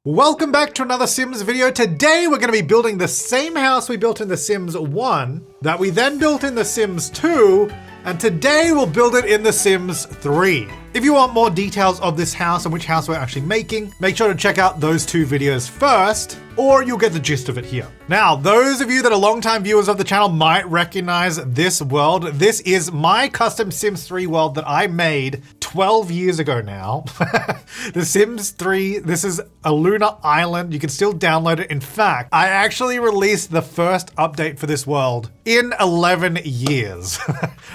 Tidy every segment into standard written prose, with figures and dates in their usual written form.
Welcome back to another Sims video. Today we're going to be building the same house we built in The Sims 1 that we then built in The Sims 2, and today we'll build it in The Sims 3. If you want more details of this house and which house we're actually making, make sure to check out those two videos first, or you'll get the gist of it here. Now, those of you that are longtime viewers of the channel might recognize this world. This is my custom Sims 3 world that I made 12 years ago now. The Sims 3, this is a lunar island. You can still download it. In fact, I actually released the first update for this world in 11 years.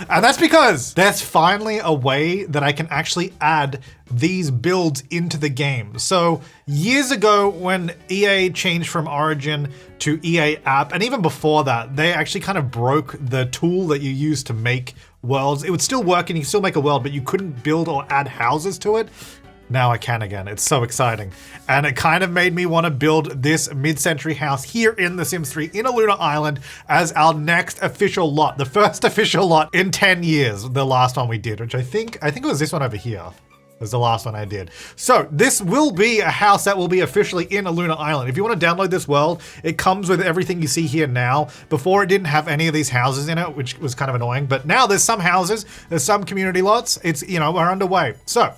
And that's because there's finally a way that I can actually add these builds into the game. So years ago when EA changed from Origin to EA App, and even before that, they actually kind of broke the tool that you use to make worlds. It would still work and you could still make a world, but you couldn't build or add houses to it. Now I can again. It's so exciting. And it kind of made me want to build this mid-century house here in The Sims 3 in a lunar island as our next official lot. The first official lot in 10 years, the last one we did, which I think it was this one over here. Was the last one I did. So this will be a house that will be officially in a lunar island. If you want to download this world, it comes with everything you see here now. Before it didn't have any of these houses in it, which was kind of annoying, but now there's some houses, there's some community lots. It's, you know, we're underway. So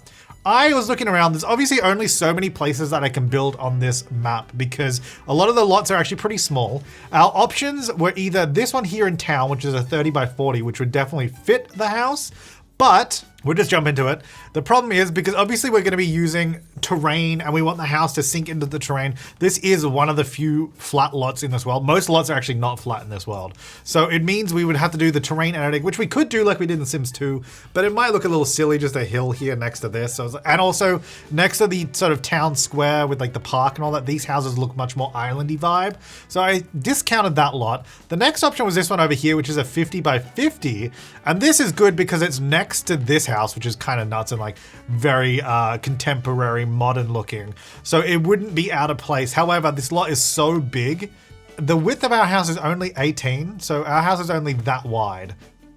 I was looking around. There's obviously only so many places that I can build on this map because a lot of the lots are actually pretty small. Our options were either this one here in town, which is a 30 by 40, which would definitely fit the house, but we'll just jump into it. The problem is because obviously we're going to be using terrain and we want the house to sink into the terrain. This is one of the few flat lots in this world. Most lots are actually not flat in this world. So it means we would have to do the terrain editing, which we could do like we did in Sims 2, but it might look a little silly, just a hill here next to this. So, and also next to the sort of town square with like the park and all that, these houses look much more islandy vibe. So I discounted that lot. The next option was this one over here, which is a 50 by 50. And this is good because it's next to this house, which is kind of nuts and like very contemporary, modern looking. So it wouldn't be out of place. However, this lot is so big. The width of our house is only 18. So our house is only that wide.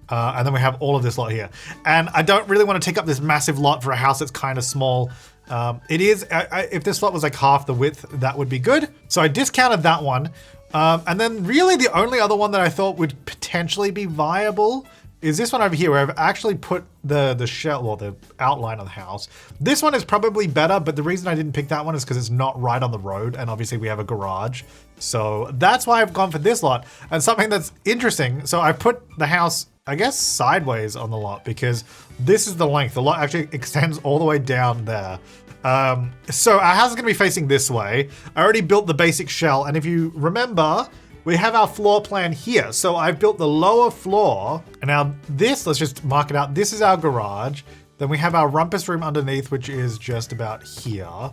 And then we have all of this lot here. And I don't really want to take up this massive lot for a house that's kind of small. It is, if this lot was like half the width, that would be good. So I discounted that one. And then really the only other one that I thought would potentially be viable is this one over here where I've actually put the shell or the outline of the house. This one is probably better, but the reason I didn't pick that one is because it's not right on the road, and obviously we have a garage. So that's why I've gone for this lot. And something that's interesting, so I put the house, I guess, sideways on the lot because this is the length. The lot actually extends all the way down there. So our house is gonna be facing this way. I already built the basic shell, and if you remember, we have our floor plan here. So I've built the lower floor, and now this, let's just mark it out. This is our garage. Then we have our rumpus room underneath, which is just about here.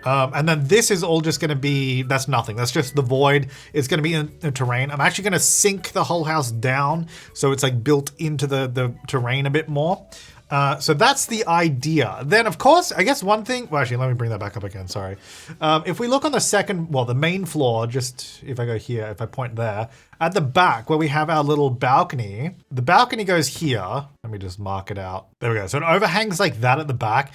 And then this is all just gonna be, that's nothing. That's just the void. It's gonna be in the terrain. I'm actually gonna sink the whole house down so it's like built into the terrain a bit more. So that's the idea. Then of course, I guess one thing, well actually let me bring that back up again, sorry. If we look on the second, well the main floor, just if I go here, if I point there, at the back where we have our little balcony, the balcony goes here. Let me just mark it out. There we go. So it overhangs like that at the back.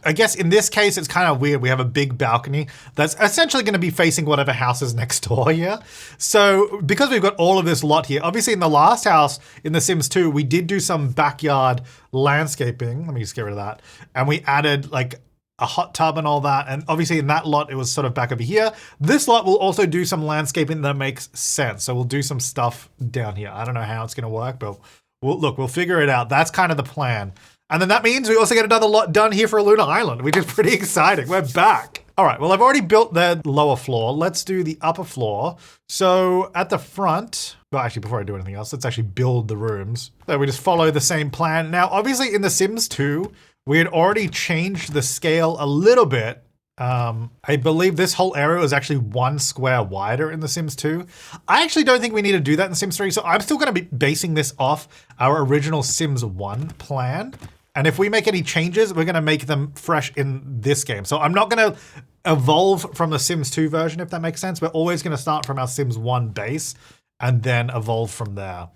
I guess in this case, it's kind of weird. We have a big balcony that's essentially going to be facing whatever house is next door here. So because we've got all of this lot here, obviously in the last house in The Sims 2, we did do some backyard landscaping. Let me just get rid of that. And we added like a hot tub and all that. And obviously in that lot, it was sort of back over here. This lot will also do some landscaping that makes sense. So we'll do some stuff down here. I don't know how it's going to work, but we'll figure it out. That's kind of the plan. And then that means we also get another lot done here for a lunar island, which is pretty exciting. We're back. All right, well, I've already built the lower floor. Let's do the upper floor. So at the front, well, actually, before I do anything else, let's actually build the rooms. So we just follow the same plan. Now, obviously in The Sims 2, we had already changed the scale a little bit. I believe this whole area was actually 1 square wider in The Sims 2. I actually don't think we need to do that in Sims 3, so I'm still gonna be basing this off our original Sims 1 plan. And if we make any changes, we're gonna make them fresh in this game. So I'm not gonna evolve from the Sims 2 version, if that makes sense. We're always gonna start from our Sims 1 base and then evolve from there.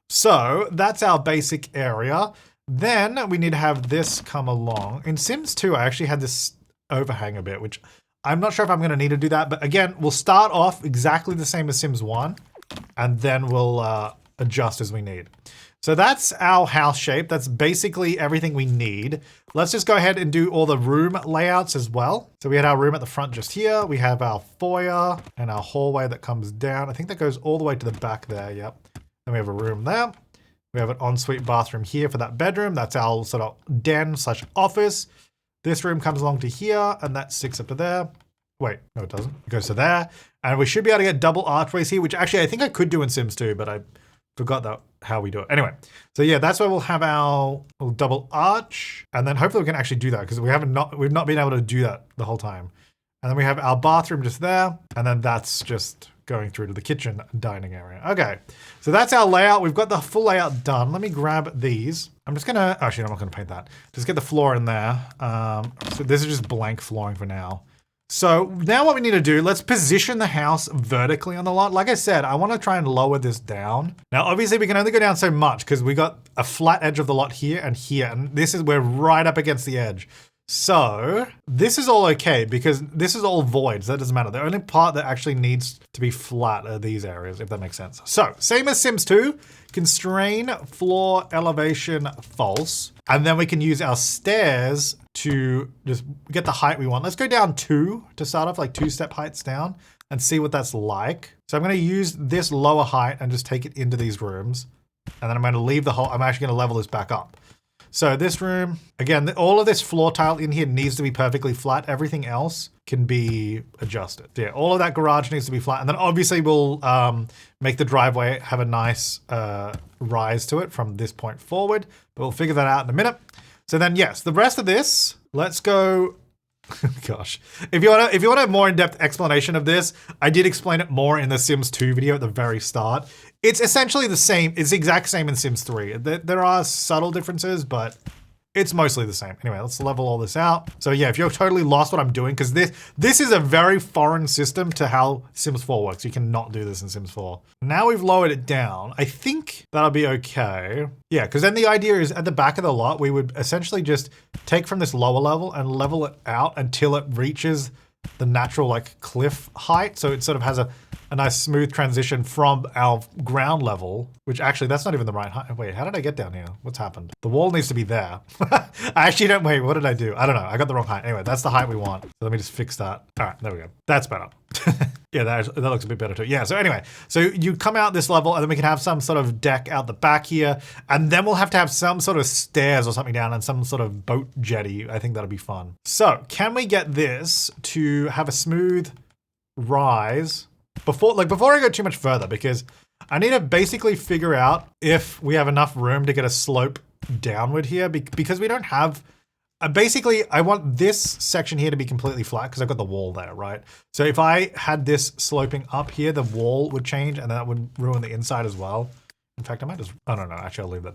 So that's our basic area. Then we need to have this come along. In Sims 2, I actually had this overhang a bit, which I'm not sure if I'm going to need to do that, but again, we'll start off exactly the same as Sims 1, and then we'll adjust as we need. So that's our house shape. That's basically everything we need. Let's just go ahead and do all the room layouts as well. So we had our room at the front just here. We have our foyer and our hallway that comes down. I think that goes all the way to the back there. Yep. Then we have a room there. We have an ensuite bathroom here for that bedroom. That's our sort of den / office. This room comes along to here, and that sticks up to there. Wait, no, it doesn't. It goes to there. And we should be able to get double archways here, which actually I think I could do in Sims 2, but I forgot how we do it. Anyway, so yeah, that's where we'll have our double arch. And then hopefully we can actually do that because we've not been able to do that the whole time. And then we have our bathroom just there. And then that's just going through to the kitchen and dining area. Okay, so that's our layout. We've got the full layout done. Let me grab these. I'm just gonna, actually, I'm not gonna paint that. Just get the floor in there. So this is just blank flooring for now. So now what we need to do, let's position the house vertically on the lot. Like I said, I want to try and lower this down. Now, obviously we can only go down so much because we got a flat edge of the lot here, and this is, we're right up against the edge. So this is all okay because this is all void, so that doesn't matter. The only part that actually needs to be flat are these areas, if that makes sense. So same as Sims 2, constrain floor elevation false, and then we can use our stairs to just get the height we want. Let's go down 2 to start off, like 2-step heights down, and see what that's like. So I'm going to use this lower height and just take it into these rooms, and then I'm going to leave the whole, I'm actually going to level this back up. So this room, again, all of this floor tile in here needs to be perfectly flat. Everything else can be adjusted. Yeah, all of that garage needs to be flat. And then obviously we'll make the driveway have a nice rise to it from this point forward, but we'll figure that out in a minute. So then, yes, the rest of this, let's go. Gosh, if you want a more in-depth explanation of this, I did explain it more in the Sims 2 video at the very start. It's essentially the same. It's the exact same in Sims 3. There are subtle differences, but it's mostly the same. Anyway, let's level all this out. So yeah, if you're totally lost what I'm doing, because this is a very foreign system to how Sims 4 works. You cannot do this in Sims 4. Now we've lowered it down. I think that'll be okay. Yeah, because then the idea is at the back of the lot, we would essentially just take from this lower level and level it out until it reaches the natural like cliff height. So it sort of has a nice smooth transition from our ground level, which actually that's not even the right height. Wait, how did I get down here? What's happened? The wall needs to be there. I actually don't, wait, what did I do? I don't know. I got the wrong height. Anyway, that's the height we want. So let me just fix that. All right, there we go. That's better. Yeah, that looks a bit better too. Yeah, so anyway, so you come out this level and then we can have some sort of deck out the back here, and then we'll have to have some sort of stairs or something down and some sort of boat jetty. I think that'll be fun. So can we get this to have a smooth rise before I go too much further, because I need to basically figure out if we have enough room to get a slope downward here because we don't have, basically I want this section here to be completely flat because I've got the wall there, right? So if I had this sloping up here, the wall would change and that would ruin the inside as well. In fact, I might just, I don't know, actually I'll leave that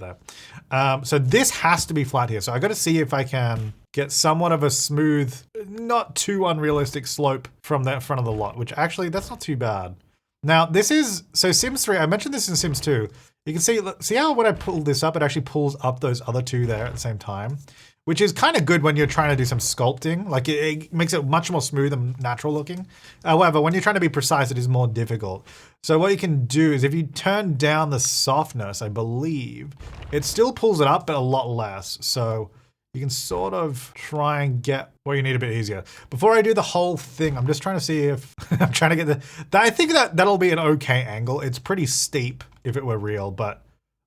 there. So this has to be flat here. So I got to see if I can get somewhat of a smooth, not too unrealistic slope from that front of the lot, which actually that's not too bad. Now this is, so Sims 3, I mentioned this in Sims 2. You can see how when I pull this up, it actually pulls up those other two there at the same time, which is kind of good when you're trying to do some sculpting. Like it makes it much more smooth and natural looking. However, when you're trying to be precise, it is more difficult. So what you can do is if you turn down the softness, I believe, it still pulls it up, but a lot less. So you can sort of try and get what you need a bit easier. Before I do the whole thing, I'm just trying to see if I'm trying to get I think that'll be an okay angle. It's pretty steep if it were real, but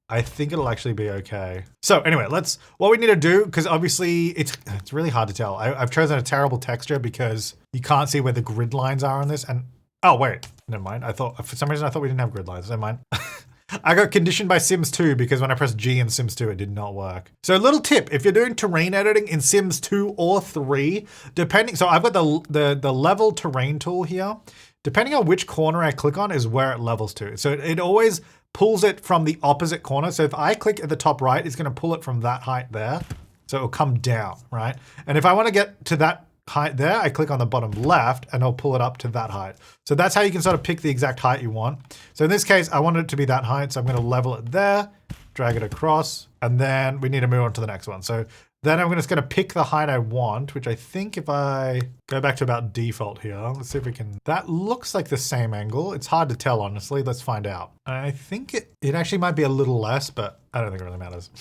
I think it'll actually be okay. So anyway, what we need to do, because obviously it's really hard to tell. I've chosen a terrible texture because you can't see where the grid lines are on this. And oh wait, never mind. For some reason I thought we didn't have grid lines. Never mind. I got conditioned by Sims 2 because when I pressed G in Sims 2, it did not work. So a little tip, if you're doing terrain editing in Sims 2 or 3, depending, so I've got the level terrain tool here. Depending on which corner I click on is where it levels to. So it always pulls it from the opposite corner. So if I click at the top right, it's gonna pull it from that height there. So it'll come down, right? And if I wanna get to that height there, I click on the bottom left and I'll pull it up to that height. So that's how you can sort of pick the exact height you want. So in this case, I want it to be that height. So I'm gonna level it there, drag it across, and then we need to move on to the next one. So Then I'm just gonna pick the height I want, which I think if I go back to about default here, let's see if we can, that looks like the same angle. It's hard to tell, honestly. Let's find out. I think it actually might be a little less, but I don't think it really matters.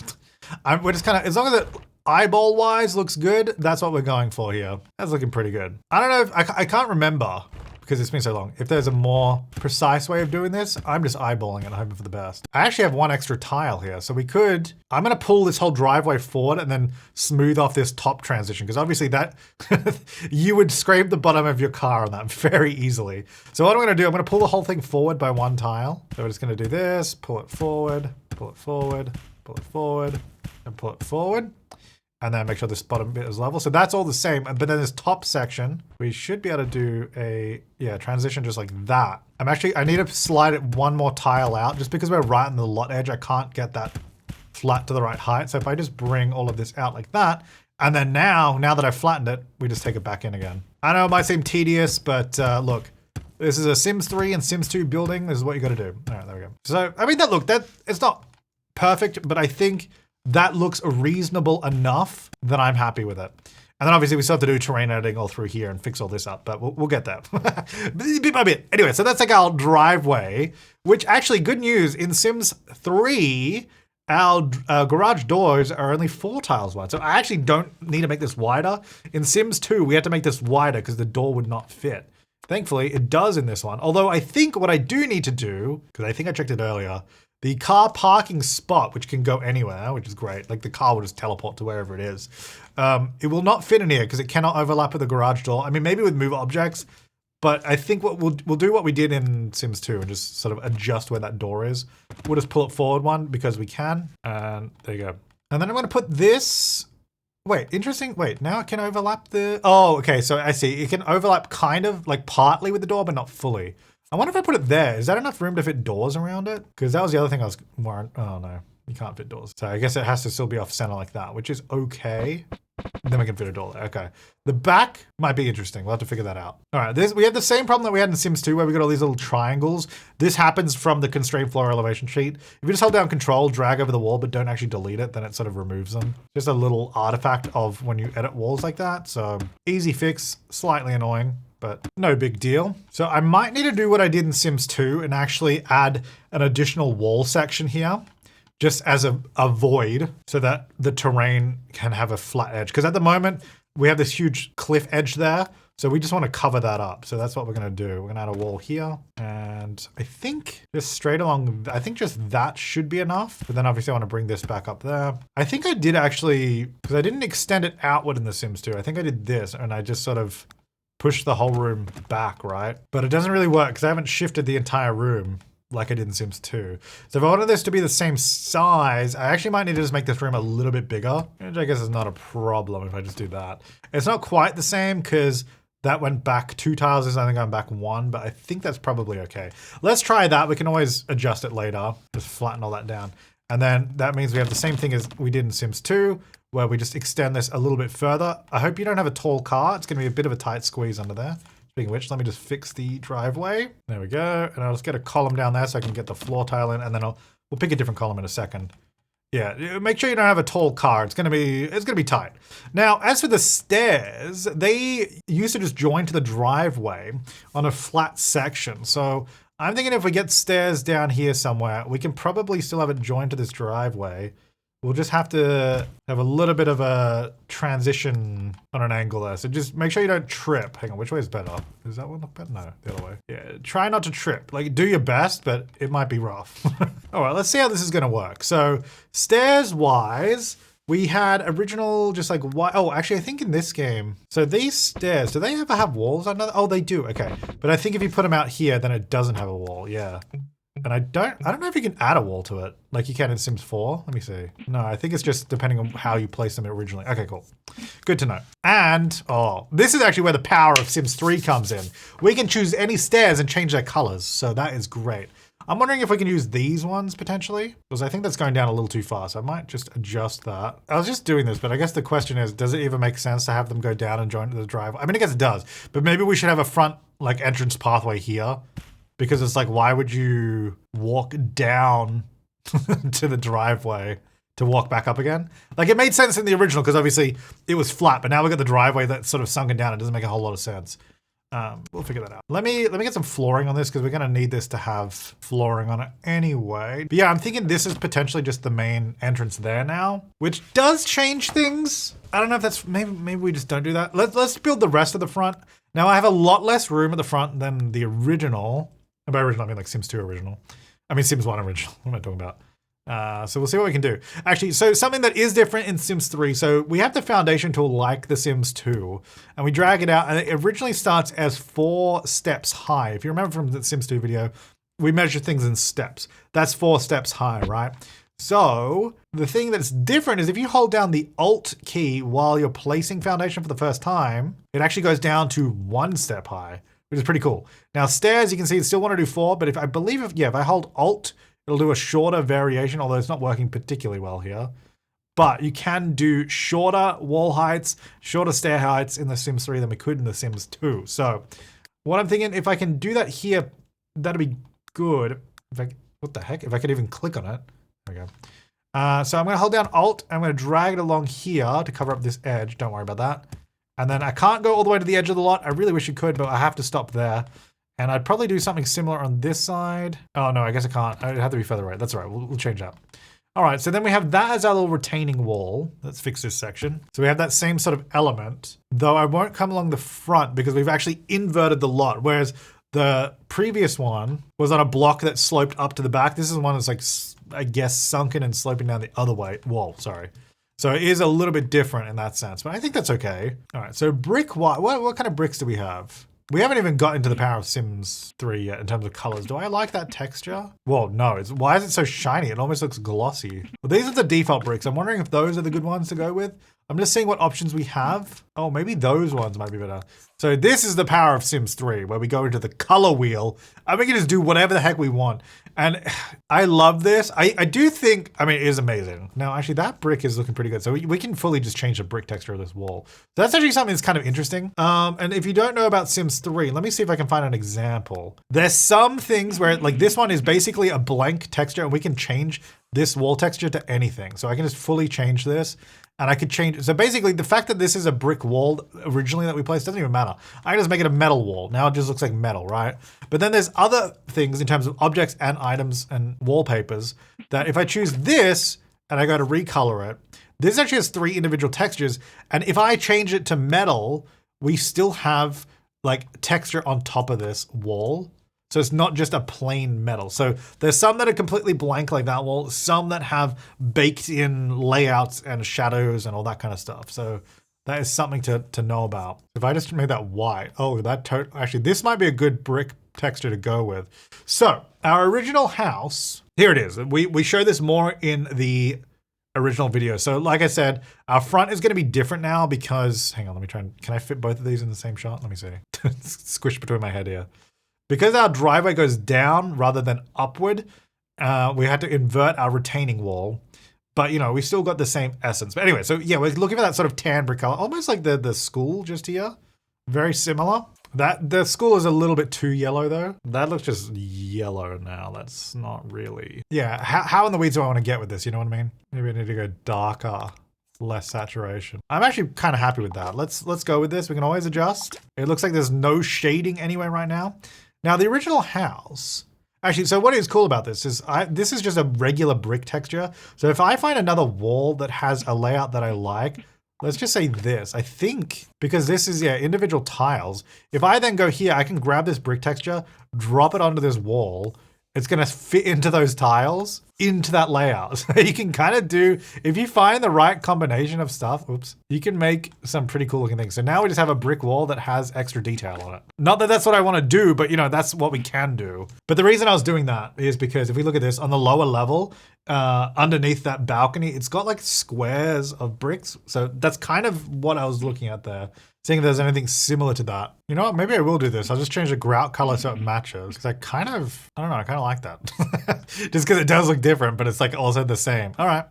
We're just kind of, as long as it eyeball wise looks good, that's what we're going for here. That's looking pretty good. I don't know if, I can't remember because it's been so long. If there's a more precise way of doing this, I'm just eyeballing it and hoping for the best. I actually have one extra tile here. So we could, I'm gonna pull this whole driveway forward and then smooth off this top transition. Because obviously that, you would scrape the bottom of your car on that very easily. So what I'm gonna do, I'm gonna pull the whole thing forward by one tile. So we're just gonna do this, pull it forward, pull it forward, pull it forward, and pull it forward. And then make sure this bottom bit is level. So that's all the same. But then this top section, we should be able to do a, transition just like that. I need to slide it one more tile out just because we're right on the lot edge. I can't get that flat to the right height. So if I just bring all of this out like that, and then now that I've flattened it, we just take it back in again. I know it might seem tedious, but look, this is a Sims 3 and Sims 2 building. This is what you gotta do. All right, there we go. So, I mean, it's not perfect, but I think that looks reasonable enough that I'm happy with it. And then obviously we still have to do terrain editing all through here and fix all this up, but we'll get there. Bit by bit. Anyway, so that's like our driveway, which actually, good news, in Sims 3, our garage doors are only 4 tiles wide. So I actually don't need to make this wider. In Sims 2, we had to make this wider because the door would not fit. Thankfully, it does in this one. Although I think what I do need to do, because I think I checked it earlier, the car parking spot, which can go anywhere, which is great. Like the car will just teleport to wherever it is. It will not fit in here because it cannot overlap with the garage door. I mean, maybe with move objects, but I think what we'll do what we did in Sims 2 and just sort of adjust where that door is. We'll just pull it forward one because we can. And there you go. And then I'm going to put this. Wait, interesting. Wait, now it can overlap the. Oh, okay. So I see. It can overlap kind of like partly with the door, but not fully. I wonder if I put it there, is that enough room to fit doors around it? Because that was the other thing I was more, oh no, you can't fit doors. So I guess it has to still be off center like that, which is okay. Then we can fit a door there, okay. The back might be interesting, we'll have to figure that out. All right, we have the same problem that we had in Sims 2 where we got all these little triangles. This happens from the constrained floor elevation sheet. If you just hold down control, drag over the wall, but don't actually delete it, then it sort of removes them. Just a little artifact of when you edit walls like that. So easy fix, slightly annoying, but no big deal. So I might need to do what I did in Sims 2 and actually add an additional wall section here, just as a void so that the terrain can have a flat edge. Because at the moment, we have this huge cliff edge there. So we just want to cover that up. So that's what we're gonna do. We're gonna add a wall here. And I think just straight along, I think just that should be enough. But then obviously I want to bring this back up there. I think I did actually, because I didn't extend it outward in the Sims 2. I think I did this and I just sort of push the whole room back, right? But it doesn't really work because I haven't shifted the entire room like I did in Sims 2. So if I wanted this to be the same size, I actually might need to just make this room a little bit bigger, which I guess is not a problem if I just do that. It's not quite the same because that went back 2 tiles, this is only going back 1, but I think that's probably okay. Let's try that. We can always adjust it later, just flatten all that down. And then that means we have the same thing as we did in Sims 2, where we just extend this a little bit further. I hope you don't have a tall car. It's gonna be a bit of a tight squeeze under there. Speaking of which, let me just fix the driveway. There we go. And I'll just get a column down there so I can get the floor tile in, and then we'll pick a different column in a second. Yeah, make sure you don't have a tall car. It's gonna be tight. Now, as for the stairs, they used to just join to the driveway on a flat section. So I'm thinking if we get stairs down here somewhere, we can probably still have it joined to this driveway. We'll just have to have a little bit of a transition on an angle there. So just make sure you don't trip. Hang on, which way is better? Is that one look better? No, the other way. Yeah, try not to trip. Like, do your best, but it might be rough. All right, let's see how this is gonna work. So stairs-wise, we had original just like, oh, actually I think in this game, so these stairs, do they ever have walls? Oh, they do, okay. But I think if you put them out here, then it doesn't have a wall, yeah. And I don't know if you can add a wall to it like you can in Sims 4. Let me see. No, I think it's just depending on how you place them originally. Okay, cool. Good to know. And, oh, this is actually where the power of Sims 3 comes in. We can choose any stairs and change their colors. So that is great. I'm wondering if we can use these ones potentially, because I think that's going down a little too far. So I might just adjust that. I was just doing this, but I guess the question is, does it even make sense to have them go down and join to the driveway? I mean, I guess it does, but maybe we should have a front like entrance pathway here. Because it's like, why would you walk down to the driveway to walk back up again. Like it made sense in the original because obviously it was flat, but now we've got the driveway that's sort of sunken down. It doesn't make a whole lot of sense. We'll figure that out. Let me get some flooring on this because we're going to need this to have flooring on it anyway. But yeah, I'm thinking this is potentially just the main entrance there now, which does change things. I don't know if that's, maybe we just don't do that. Let's build the rest of the front. Now I have a lot less room at the front than the original. And by original, I mean like Sims 2 original. I mean Sims 1 original. What am I talking about? So we'll see what we can do. Actually, so something that is different in Sims 3. So we have the foundation tool like the Sims 2, and we drag it out, and it originally starts as 4 steps high. If you remember from the Sims 2 video, we measure things in steps. That's 4 steps high, right? So the thing that's different is if you hold down the Alt key while you're placing foundation for the first time, it actually goes down to 1 step high, which is pretty cool. Now stairs, you can see it still want to do 4, but if I hold Alt, it'll do a shorter variation, although it's not working particularly well here. But you can do shorter wall heights, shorter stair heights in The Sims 3 than we could in The Sims 2. So what I'm thinking, if I can do that here, that'd be good. What the heck? If I could even click on it. There we go. So I'm going to hold down Alt. I'm going to drag it along here to cover up this edge. Don't worry about that. And then I can't go all the way to the edge of the lot. I really wish you could, but I have to stop there. And I'd probably do something similar on this side. Oh no, I guess I can't. It'd have to be further right. That's all right, we'll change that. All right, so then we have that as our little retaining wall. Let's fix this section. So we have that same sort of element, though I won't come along the front because we've actually inverted the lot. Whereas the previous one was on a block that sloped up to the back. This is one that's like, I guess, sunken and sloping down the other way. Wall, sorry. So it is a little bit different in that sense, but I think that's okay. All right, so brick, what kind of bricks do we have? We haven't even got into the power of Sims 3 yet in terms of colors. Do I like that texture? Well, no. Why is it so shiny? It almost looks glossy. Well, these are the default bricks. I'm wondering if those are the good ones to go with. I'm just seeing what options we have. Oh, maybe those ones might be better. So this is the power of Sims 3, where we go into the color wheel and we can just do whatever the heck we want. And I love this. I do think, I mean, it is amazing. Now, actually, that brick is looking pretty good. So we can fully just change the brick texture of this wall. So that's actually something that's kind of interesting. And if you don't know about Sims 3, let me see if I can find an example. There's some things where, like, this one is basically a blank texture, and we can change this wall texture to anything. So I can just fully change this. And I could change, so basically the fact that this is a brick wall originally that we placed doesn't even matter. I can just make it a metal wall. Now it just looks like metal, right? But then there's other things in terms of objects and items and wallpapers that if I choose this and I go to recolor it, this actually has 3 individual textures. And if I change it to metal, we still have like texture on top of this wall. So it's not just a plain metal. So there's some that are completely blank like that wall, some that have baked in layouts and shadows and all that kind of stuff. So that is something to know about. If I just made that white, oh, actually this might be a good brick texture to go with. So our original house, here it is. We show this more in the original video. So like I said, our front is gonna be different now because, hang on, let me try and, can I fit both of these in the same shot? Let me see. Squish between my head here. Because our driveway goes down rather than upward, we had to invert our retaining wall. But, you know, we still got the same essence. But anyway, so yeah, we're looking for that sort of tan brick color, almost like the school just here. Very similar. The school is a little bit too yellow though. That looks just yellow now. That's not really. Yeah, how in the weeds do I want to get with this? You know what I mean? Maybe I need to go darker. Less saturation. I'm actually kind of happy with that. Let's go with this. We can always adjust. It looks like there's no shading anywhere right now. Now the original house, actually, so what is cool about this is this is just a regular brick texture. So if I find another wall that has a layout that I like, let's just say this, I think, because this is, yeah, individual tiles. If I then go here, I can grab this brick texture, drop it onto this wall. It's gonna fit into those tiles, into that layout. So you can kind of do, if you find the right combination of stuff, oops, you can make some pretty cool looking things. So now we just have a brick wall that has extra detail on it. Not that that's what I wanna do, but you know, that's what we can do. But the reason I was doing that is because if we look at this on the lower level, underneath that balcony, it's got like squares of bricks. So that's kind of what I was looking at there. Seeing if there's anything similar to that. You know what, maybe I will do this. I'll just change the grout color so it matches. Cause I don't know, I kind of like that. Just cause it does look different, but it's like also the same. All right,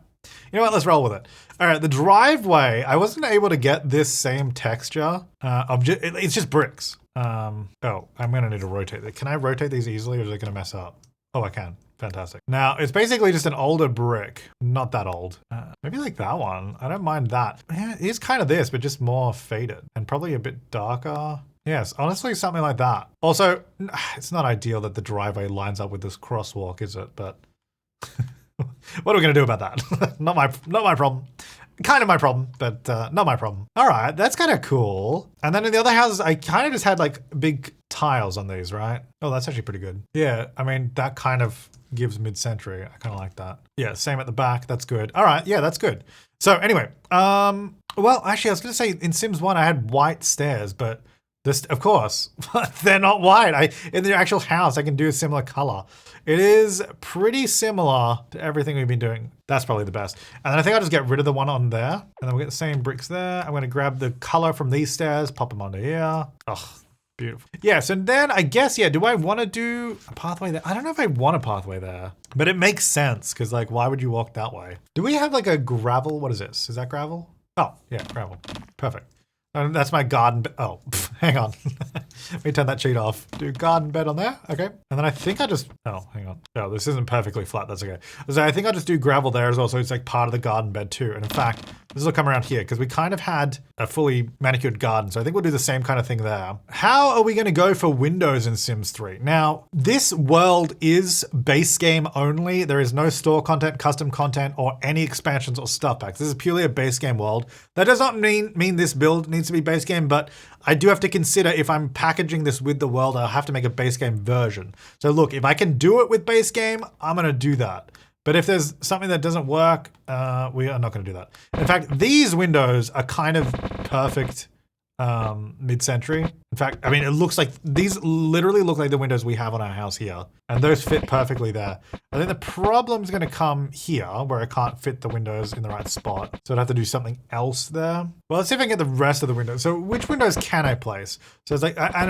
you know what, let's roll with it. All right, the driveway, I wasn't able to get this same texture. It's just bricks. Oh, I'm gonna need to rotate it. Can I rotate these easily or is it gonna mess up? Oh, I can. Fantastic. Now, it's basically just an older brick. Not that old. Maybe like that one. I don't mind that. Yeah, it is kind of this, but just more faded and probably a bit darker. Yes, honestly, something like that. Also, it's not ideal that the driveway lines up with this crosswalk, is it? But what are we going to do about that? Not my problem. Kind of my problem, but not my problem. All right, that's kind of cool. And then in the other houses, I kind of just had like big tiles on these, right? Oh, that's actually pretty good. Yeah, I mean, that kind of gives mid-century. I kind of like that. Yeah, same at the back. That's good. All right, yeah, that's good. So anyway, well, actually, I was going to say in Sims 1, I had white stairs, but this, of course, they're not white. In the actual house, I can do a similar color. It is pretty similar to everything we've been doing. That's probably the best. And then I think I'll just get rid of the one on there. And then we'll get the same bricks there. I'm going to grab the color from these stairs, pop them onto here. Oh, beautiful. Yeah, so then I guess, yeah, do I want to do a pathway there? I don't know if I want a pathway there, but it makes sense because, like, why would you walk that way? Do we have like a gravel? What is this? Is that gravel? Oh, yeah, gravel. Perfect. And that's my garden bed. Oh, hang on. Let me turn that sheet off. Do garden bed on there. Okay. And then I think I just, oh, hang on. Oh, this isn't perfectly flat. That's okay. So I think I'll just do gravel there as well. So it's like part of the garden bed too. And in fact, this will come around here because we kind of had a fully manicured garden. So I think we'll do the same kind of thing there. How are we going to go for windows in Sims 3? Now, this world is base game only. There is no store content, custom content, or any expansions or stuff packs. This is purely a base game world. That does not mean this build needs to be base game, but I do have to consider if I'm packaging this with the world, I'll have to make a base game version. So look, if I can do it with base game, I'm going to do that. But if there's something that doesn't work, we are not going to do that. In fact, these windows are kind of perfect mid-century. In fact, I mean, it looks like these literally look like the windows we have on our house here. And those fit perfectly there. I think the problem's going to come here where I can't fit the windows in the right spot. So I'd have to do something else there. Well, let's see if I can get the rest of the windows. So which windows can I place? So it's like, I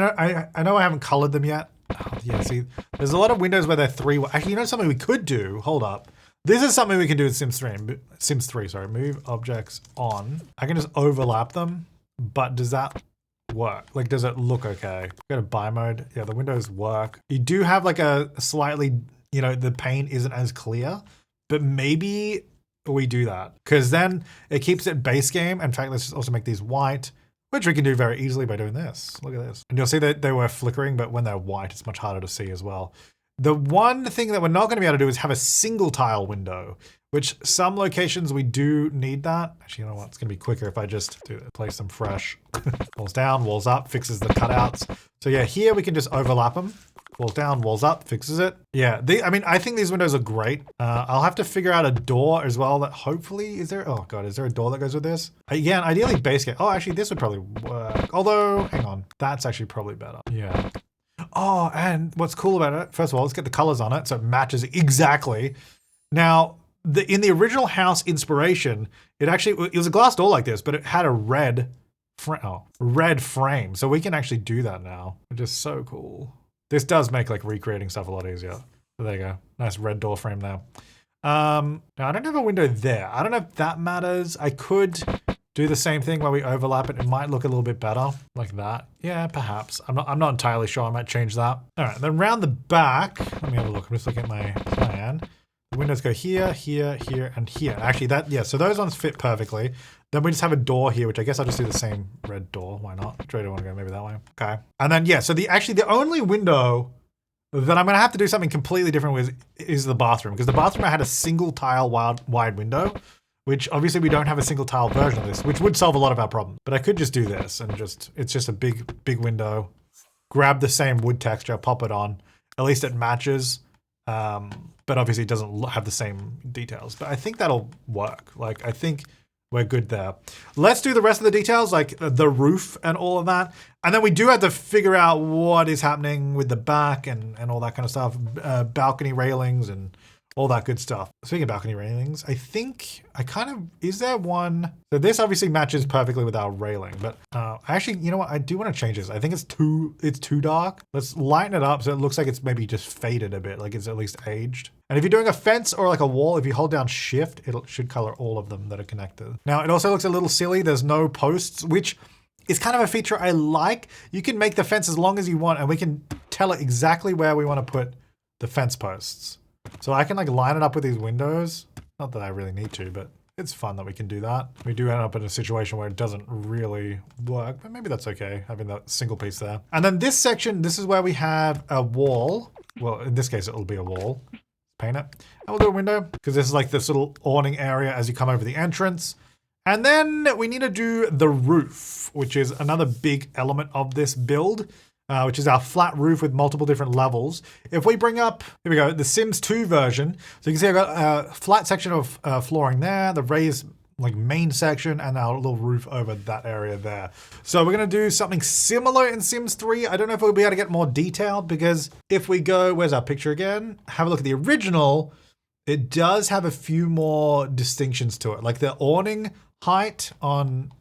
know I haven't colored them yet. Oh, yeah, see, there's a lot of windows where they're three. Actually, you know something we could do? Hold up. This is something we can do in Sims 3. Sorry, move objects on. I can just overlap them, but does that work? Like, does it look okay? Go to buy mode. Yeah, the windows work. You do have like a slightly, you know, the paint isn't as clear, but maybe we do that because then it keeps it base game. In fact, let's just also make these white, which we can do very easily by doing this. Look at this. And you'll see that they were flickering, but when they're white, it's much harder to see as well. The one thing that we're not going to be able to do is have a single tile window, which some locations we do need that. Actually, you know what? It's going to be quicker if I just place them fresh. Walls down, walls up, fixes the cutouts. So yeah, here we can just overlap them. Walls down, walls up, fixes it. Yeah, I mean, I think these windows are great. I'll have to figure out a door as well that hopefully, is there a door that goes with this? Again, ideally base game. Oh, actually, this would probably work. Although, hang on, that's actually probably better. Yeah. Oh, and what's cool about it, first of all, let's get the colors on it so it matches exactly. Now, in the original house inspiration, it was a glass door like this, but it had a red frame. So we can actually do that now, which is so cool. This does make like recreating stuff a lot easier. So there you go. Nice red door frame now. Now I don't have a window there. I don't know if that matters. I could do the same thing where we overlap it. It might look a little bit better like that. Yeah, perhaps. I'm not entirely sure. I might change that. All right, then round the back, let me have a look. I'm just looking at my plan. The windows go here, here, here, and here. Actually, so those ones fit perfectly. Then we just have a door here, which I guess I'll just do the same red door. Why not? Do I want to go maybe that way? Okay. And then, yeah, so the only window that I'm going to have to do something completely different with is the bathroom. Because the bathroom, I had a single tile wide window, which obviously we don't have a single tile version of this, which would solve a lot of our problems. But I could just do this and it's just a big window. Grab the same wood texture, pop it on. At least it matches. But obviously it doesn't have the same details. But I think that'll work. Like, I think we're good there. Let's do the rest of the details, like the roof and all of that. And then we do have to figure out what is happening with the back and all that kind of stuff. Balcony railings and all that good stuff. Speaking of balcony railings, I think is there one? So this obviously matches perfectly with our railing, but actually, you know what? I do want to change this. I think it's too dark. Let's lighten it up so it looks like it's maybe just faded a bit, like it's at least aged. And if you're doing a fence or like a wall, if you hold down shift, it should color all of them that are connected. Now, it also looks a little silly. There's no posts, which is kind of a feature I like. You can make the fence as long as you want, and we can tell it exactly where we want to put the fence posts. So I can like line it up with these windows. Not that I really need to, but it's fun that we can do that. We do end up in a situation where it doesn't really work, but maybe that's okay, having that single piece there. And then this section, this is where we have a wall. Well, in this case, it'll be a wall. Paint it. And we'll do a window, because this is like this little awning area as you come over the entrance. And then we need to do the roof, which is another big element of this build. Which is our flat roof with multiple different levels. If we bring up, here we go, the Sims 2 version. So you can see I've got a flat section of flooring there, the raised like main section, and our little roof over that area there. So we're gonna do something similar in Sims 3. I don't know if we'll be able to get more detailed, because if we go, where's our picture again? Have a look at the original. It does have a few more distinctions to it. Like the awning height on,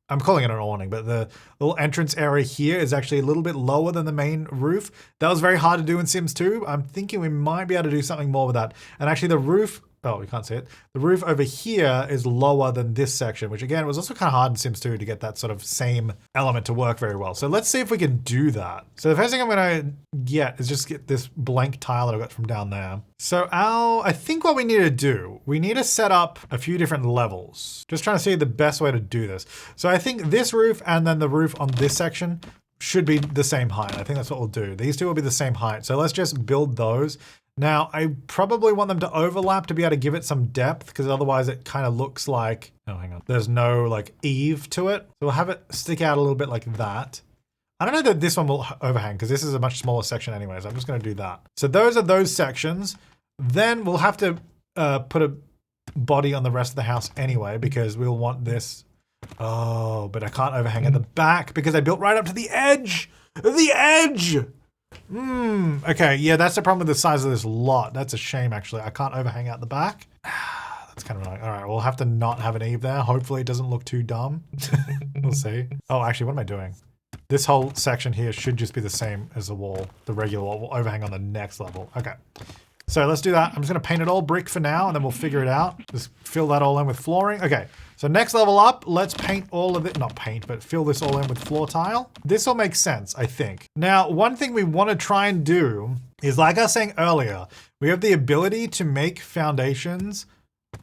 I'm calling it an awning, but the little entrance area here is actually a little bit lower than the main roof. That was very hard to do in Sims 2. I'm thinking we might be able to do something more with that. And actually the roof, oh, we can't see it. The roof over here is lower than this section, which again, was also kind of hard in Sims 2 to get that sort of same element to work very well. So let's see if we can do that. So the first thing I'm gonna get is just get this blank tile that I got from down there. So I think what we need to do, we need to set up a few different levels. Just trying to see the best way to do this. So I think this roof and then the roof on this section should be the same height. I think that's what we'll do. These two will be the same height. So let's just build those. Now, I probably want them to overlap to be able to give it some depth, because otherwise it kind of looks like, oh, hang on. There's no like eave to it. So we'll have it stick out a little bit like that. I don't know that this one will overhang, because this is a much smaller section anyway, so I'm just gonna do that. So those are those sections. Then we'll have to put a body on the rest of the house anyway, because we'll want this. Oh, but I can't overhang at the back because I built right up to the edge. The edge! Okay, yeah, that's the problem with the size of this lot. That's a shame, actually. I can't overhang out the back. That's kind of annoying. All right, we'll have to not have an eave there. Hopefully it doesn't look too dumb. We'll see. Oh, actually, what am I doing? This whole section here should just be the same as the wall. The regular wall will overhang on the next level. Okay. So let's do that. I'm just gonna paint it all brick for now, and then we'll figure it out. Just fill that all in with flooring. Okay, so next level up, let's paint all of it, not paint, but fill this all in with floor tile. This will make sense, I think. Now, one thing we wanna try and do is, like I was saying earlier, we have the ability to make foundations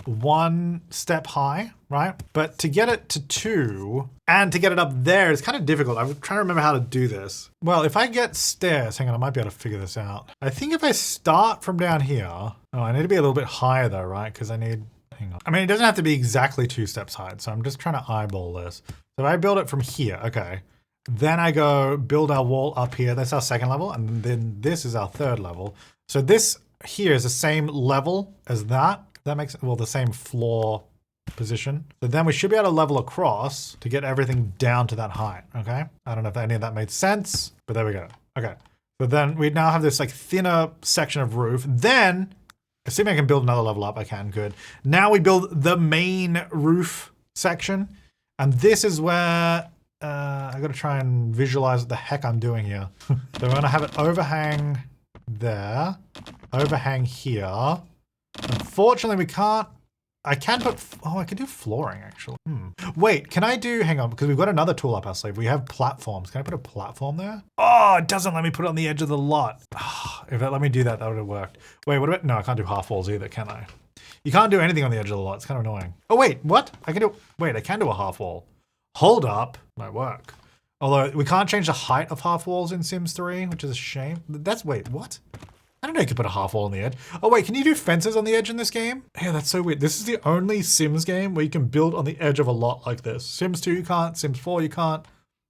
one step high, right? But to get it to 2 and to get it up there is kind of difficult. I'm trying to remember how to do this. Well, if I get stairs, hang on, I might be able to figure this out. I think if I start from down here, oh, I need to be a little bit higher though, right? Because I need, hang on. I mean, it doesn't have to be exactly 2 steps high, so I'm just trying to eyeball this. So if I build it from here, okay. Then I go build our wall up here. That's our second level. And then this is our third level. So this here is the same level as that. That makes, well, the same floor position. So then we should be able to level across to get everything down to that height, okay? I don't know if any of that made sense, but there we go. Okay, so then we now have this like thinner section of roof. Then, assuming I can build another level up, I can, good. Now we build the main roof section. And this is where, I gotta try and visualize what the heck I'm doing here. So we're gonna have it overhang there, overhang here. Unfortunately, we can't, I can put, oh, I can do flooring actually. Wait, can I do, hang on, because we've got another tool up our sleeve. We have platforms. Can I put a platform there? Oh, it doesn't let me put it on the edge of the lot. Oh, if it let me do that, that would have worked. Wait, what about, no, I can't do half walls either, can I? You can't do anything on the edge of the lot. It's kind of annoying. Oh, wait, what? I can do, wait, I can do a half wall. Hold up, might work. Although we can't change the height of half walls in Sims 3, which is a shame. That's, wait, what? I don't know you can put a half wall on the edge. Oh wait, can you do fences on the edge in this game? Yeah, that's so weird. This is the only Sims game where you can build on the edge of a lot like this. Sims 2 you can't, Sims 4 you can't.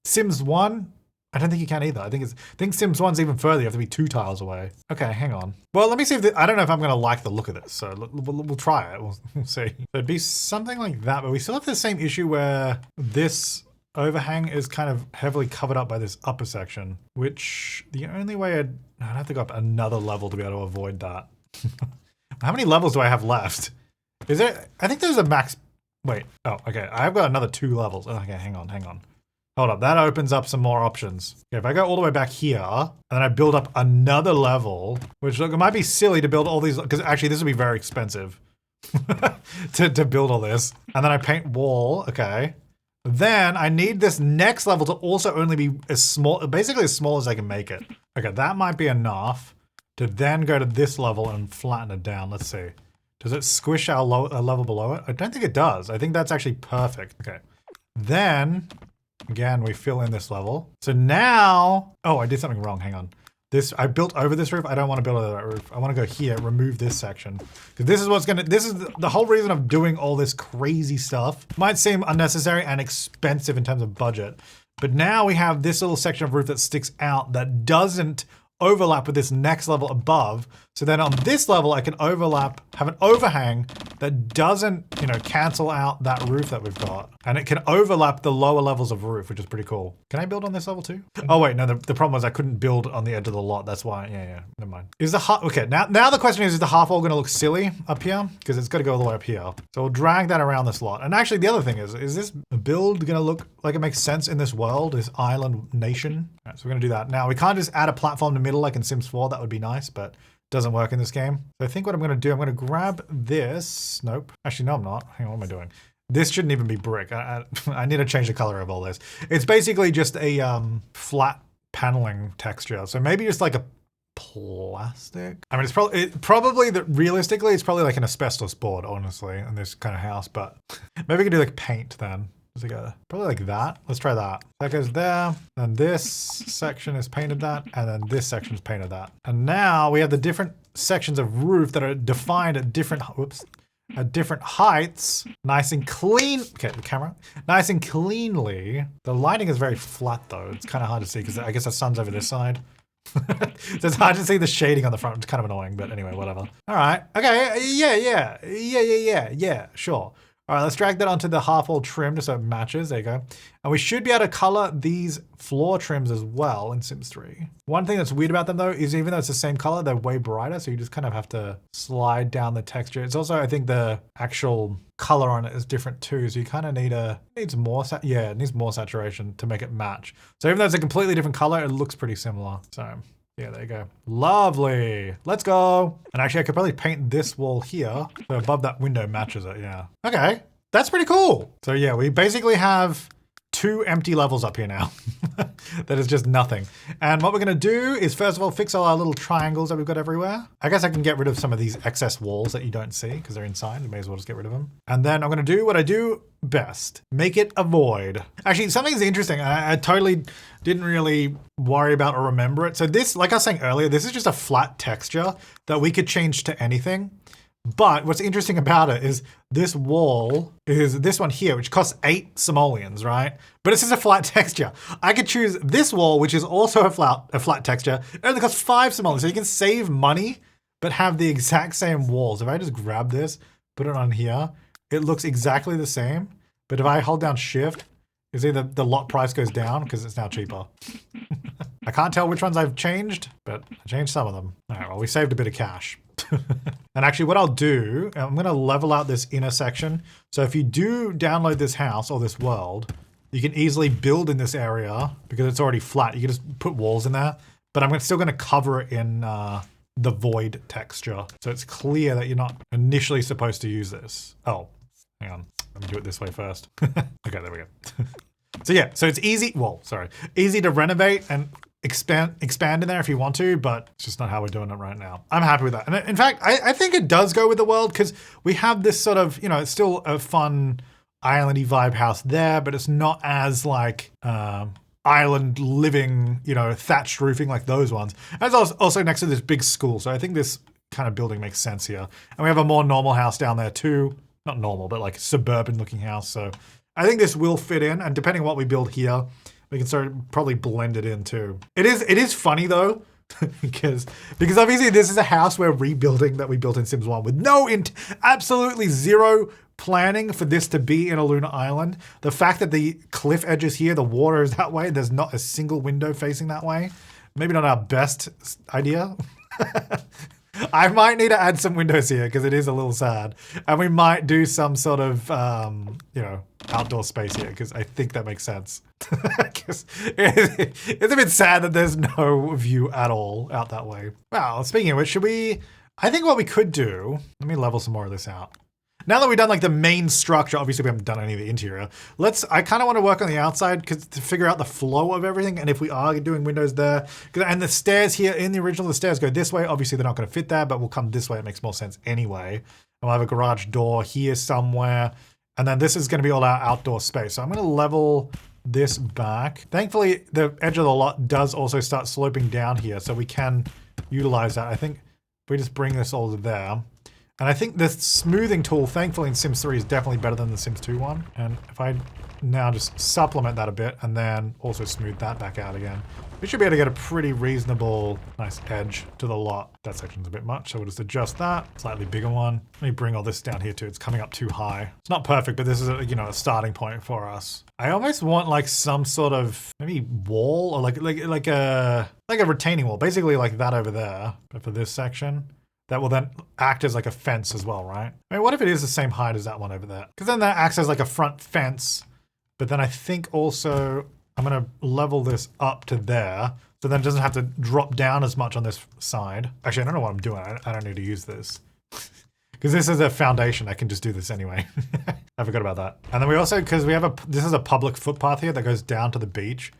Sims 1, I don't think you can either. I think Sims 1's even further. You have to be 2 tiles away. Okay, hang on. Well, let me see if I don't know if I'm gonna like the look of this, so we'll try it. We'll see. It'd be something like that, but we still have the same issue where this overhang is kind of heavily covered up by this upper section, which the only way I'd have to go up another level to be able to avoid that. How many levels do I have left? Is there, I think there's a max, wait, oh, okay. I've got another 2 levels. Okay, hang on. Hold up, that opens up some more options. Okay, if I go all the way back here, and then I build up another level, which look, it might be silly to build all these, because actually this would be very expensive to build all this. And then I paint wall, okay. Then I need this next level to also only be as small, basically as small as I can make it. Okay, that might be enough. to then go to this level and flatten it down. Let's see. Does it squish our level below it? I don't think it does. I think that's actually perfect. Okay. Then, again, we fill in this level. So now, oh, I did something wrong. Hang on. I built over this roof. I don't want to build over that roof. I want to go here, remove this section. Because this is the whole reason of doing all this crazy stuff. Might seem unnecessary and expensive in terms of budget. But now we have this little section of roof that sticks out that doesn't overlap with this next level above. So then on this level, I can have an overhang that doesn't, cancel out that roof that we've got. And it can overlap the lower levels of roof, which is pretty cool. Can I build on this level too? Oh wait, no, the problem was I couldn't build on the edge of the lot. That's why, yeah, never mind. Okay, now the question is the half wall gonna look silly up here? Because it's gotta go all the way up here. So we'll drag that around this lot. And actually the other thing is this build gonna look like it makes sense in this world, this island nation? All right, so we're gonna do that. Now we can't just add a platform in the middle like in Sims 4, that would be nice, but doesn't work in this game. So I think what I'm gonna do, I'm gonna grab this. Nope, actually no I'm not. Hang on, what am I doing? This shouldn't even be brick. I need to change the color of all this. It's basically just a flat paneling texture. So maybe just like a plastic. I mean, realistically, it's probably like an asbestos board, honestly, in this kind of house, but maybe we can do like paint then. Probably like that. Let's try that. That goes there, and this section is painted that, and then this section is painted that. And now we have the different sections of roof that are defined at different heights, nice and clean. Okay, the camera. Nice and cleanly. The lighting is very flat though. It's kind of hard to see because I guess the sun's over this side. So it's hard to see the shading on the front. It's kind of annoying, but anyway, whatever. All right. Okay. Yeah. Sure. All right, let's drag that onto the half wall trim just so it matches. There you go. And we should be able to color these floor trims as well in Sims 3. One thing that's weird about them though is even though it's the same color, they're way brighter. So you just kind of have to slide down the texture. It's also, I think the actual color on it is different too. So you kind of it needs more saturation to make it match. So even though it's a completely different color, it looks pretty similar. So yeah, there you go. Lovely. Let's go. And actually I could probably paint this wall here. So above that window matches it, yeah. Okay, that's pretty cool. So yeah, we basically have 2 empty levels up here now. That is just nothing. And what we're gonna do is first of all, fix all our little triangles that we've got everywhere. I guess I can get rid of some of these excess walls that you don't see because they're inside. You may as well just get rid of them. And then I'm gonna do what I do best. Make it a void. Actually, something's interesting. I totally didn't really worry about or remember it. So this, like I was saying earlier, this is just a flat texture that we could change to anything. But what's interesting about it is this wall is this one here, which costs 8 simoleons, right? But it's just a flat texture. I could choose this wall, which is also a flat texture. It only costs 5 simoleons. So you can save money, but have the exact same walls. If I just grab this, put it on here, it looks exactly the same. But if I hold down shift, it's either the lot price goes down because it's now cheaper. I can't tell which ones I've changed, but I changed some of them. All right, well, we saved a bit of cash. And actually what I'll do, I'm gonna level out this inner section. So if you do download this house or this world, you can easily build in this area because it's already flat. You can just put walls in there, but I'm still gonna cover it in the void texture. So it's clear that you're not initially supposed to use this. Oh, hang on, let me do it this way first. Okay, there we go. So yeah, so it's easy to renovate and expand in there if you want to, but it's just not how we're doing it right now. I'm happy with that. And in fact, I think it does go with the world because we have this sort of, it's still a fun islandy vibe house there, but it's not as like island living, thatched roofing like those ones. And it's also next to this big school. So I think this kind of building makes sense here. And we have a more normal house down there too. Not normal, but like suburban looking house. So I think this will fit in, and depending on what we build here, we can probably blend it in too. It is funny though, because obviously this is a house we're rebuilding that we built in Sims 1 with absolutely zero planning for this to be in a lunar island. The fact that the cliff edge is here, the water is that way, there's not a single window facing that way. Maybe not our best idea. I might need to add some windows here because it is a little sad. And we might do some sort of, outdoor space here because I think that makes sense. It's a bit sad that there's no view at all out that way. Well, speaking of which, I think what we could do, let me level some more of this out. Now that we've done like the main structure, obviously we haven't done any of the interior. I kind of want to work on the outside to figure out the flow of everything. And if we are doing windows there, and the stairs here in the original, the stairs go this way. Obviously they're not going to fit there, but we'll come this way. It makes more sense anyway. And we'll have a garage door here somewhere. And then this is going to be all our outdoor space. So I'm going to level this back. Thankfully, the edge of the lot does also start sloping down here, so we can utilize that. I think if we just bring this all to there. And I think the smoothing tool, thankfully in Sims 3, is definitely better than the Sims 2 one. And if I now just supplement that a bit and then also smooth that back out again, we should be able to get a pretty reasonable, nice edge to the lot. That section's a bit much, so we'll just adjust that. Slightly bigger one. Let me bring all this down here too. It's coming up too high. It's not perfect, but this is a, a starting point for us. I almost want like some sort of maybe wall or like a retaining wall, basically like that over there, but for this section. That will then act as like a fence as well, right? I mean, what if it is the same height as that one over there? Because then that acts as like a front fence. But then I think also I'm going to level this up to there. So then it doesn't have to drop down as much on this side. Actually, I don't know what I'm doing. I don't need to use this. Because this is a foundation. I can just do this anyway. I forgot about that. And then we also, because we have this is a public footpath here that goes down to the beach.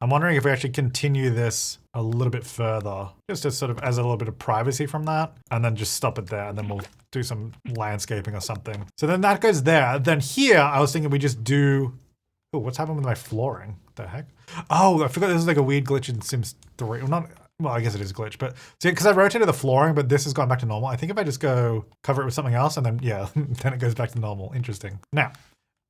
I'm wondering if we actually continue this a little bit further, just as sort of as a little bit of privacy from that, and then just stop it there, and then we'll do some landscaping or something. So then that goes there. Then here, I was thinking we just do, oh, what's happened with my flooring? What the heck? Oh, I forgot this is like a weird glitch in Sims 3. Well, I guess it is a glitch, but see, because I rotated the flooring, but this has gone back to normal. I think if I just go cover it with something else, and then, yeah, then it goes back to normal. Interesting. Now,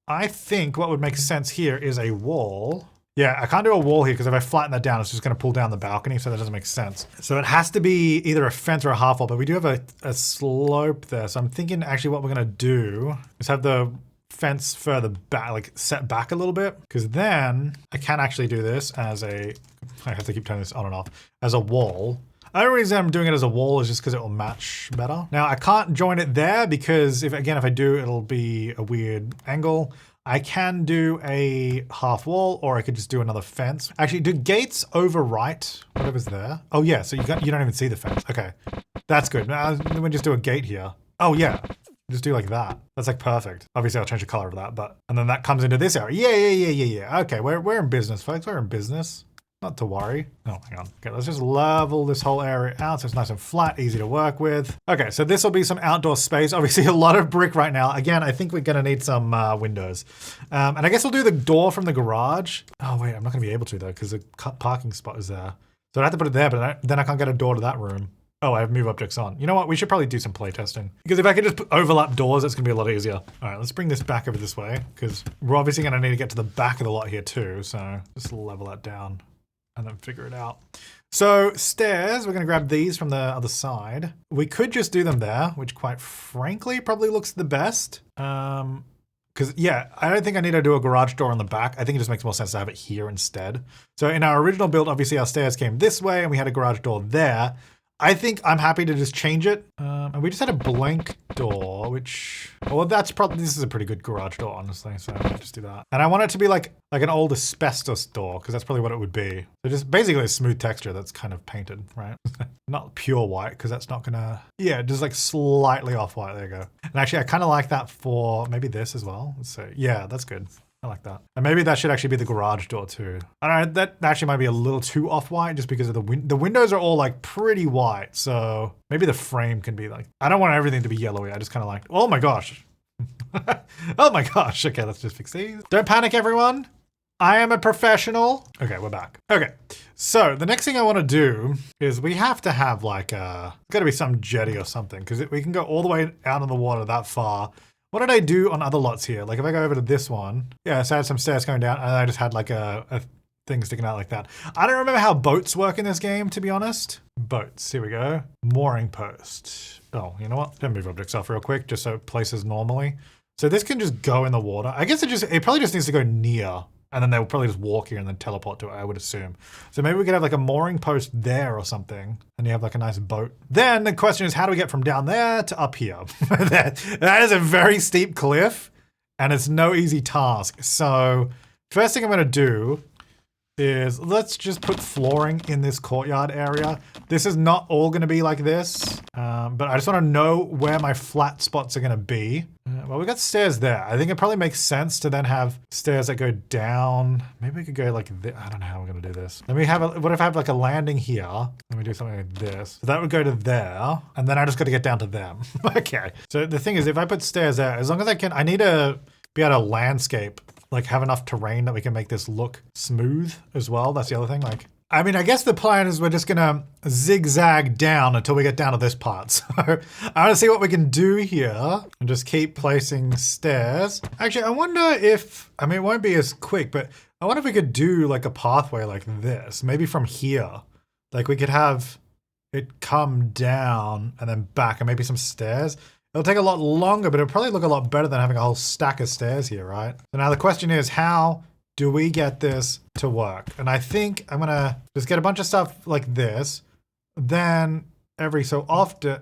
I think what would make sense here is a wall. Yeah, I can't do a wall here because if I flatten that down, it's just going to pull down the balcony, so that doesn't make sense. So it has to be either a fence or a half wall, but we do have a slope there. So I'm thinking actually what we're going to do is have the fence further back, like set back a little bit, because then I can actually do this as I have to keep turning this on and off, as a wall. The only reason I'm doing it as a wall is just because it will match better. Now I can't join it there because if I do, it'll be a weird angle. I can do a half wall, or I could just do another fence. Actually, do gates overwrite whatever's there? Oh yeah, so you don't even see the fence. Okay, that's good. Now we just do a gate here. Oh yeah, just do like that. That's like perfect. Obviously, I'll change the color of that, and then that comes into this area. Yeah. Okay, we're in business, folks. We're in business. Not to worry. Oh, hang on. Okay, let's just level this whole area out so it's nice and flat, easy to work with. Okay, so this will be some outdoor space. Obviously a lot of brick right now. Again, I think we're gonna need some windows. And I guess we'll do the door from the garage. Oh wait, I'm not gonna be able to though because the parking spot is there. So I have to put it there, but then I can't get a door to that room. Oh, I have move objects on. You know what? We should probably do some play testing. Because if I could just overlap doors, it's gonna be a lot easier. All right, let's bring this back over this way because we're obviously gonna need to get to the back of the lot here too. So just level that down and then figure it out. So stairs, we're gonna grab these from the other side. We could just do them there, which quite frankly probably looks the best. Because yeah, I don't think I need to do a garage door on the back. I think it just makes more sense to have it here instead. So in our original build, obviously our stairs came this way and we had a garage door there. I think I'm happy to just change it. And we just had a blank door, which, well, this is a pretty good garage door, honestly. So I'll just do that. And I want it to be like an old asbestos door, because that's probably what it would be. So just basically a smooth texture that's kind of painted, right? Not pure white, because that's not gonna, yeah, just like slightly off white. There you go. And actually, I kind of like that for maybe this as well. So yeah, that's good. I like that. And maybe that should actually be the garage door too. I don't know, that actually might be a little too off-white just because of the windows are all like pretty white. So maybe the frame can be like, I don't want everything to be yellowy. I just kind of like, oh my gosh. Oh my gosh. Okay, let's just fix these. Don't panic, everyone. I am a professional. Okay, we're back. Okay, so the next thing I want to do is we have to have like it's got to be some jetty or something because we can go all the way out in the water that far. What did I do on other lots here? Like if I go over to this one, yeah, so I had some stairs going down and I just had like a thing sticking out like that. I don't remember how boats work in this game, to be honest. Boats, here we go. Mooring post. Oh, you know what? Let me move objects off real quick just so it places normally. So this can just go in the water. I guess it probably just needs to go near. And then they'll probably just walk here and then teleport to it, I would assume. So maybe we could have like a mooring post there or something. And you have like a nice boat. Then the question is, how do we get from down there to up here? that is a very steep cliff and it's no easy task. So first thing I'm gonna do is let's just put flooring in this courtyard area. This is not all gonna be like this, but I just wanna know where my flat spots are gonna be. Well, we got stairs there. I think it probably makes sense to then have stairs that go down. Maybe we could go like this. I don't know how we're going to do this. Let me have what if I have like a landing here? Let me do something like this. So that would go to there. And then I just got to get down to them. Okay. So the thing is, if I put stairs there, as long as I need to be able to landscape, like have enough terrain that we can make this look smooth as well. That's the other thing. Like, I mean, I guess the plan is we're just gonna zigzag down until we get down to this part. So I want to see what we can do here and just keep placing stairs. Actually, I wonder if, I mean, it won't be as quick, but I wonder if we could do like a pathway like this, maybe from here. Like we could have it come down and then back and maybe some stairs. It'll take a lot longer, but it'll probably look a lot better than having a whole stack of stairs here, right? So now the question is, how do we get this to work? And I think I'm gonna just get a bunch of stuff like this. Then every so often,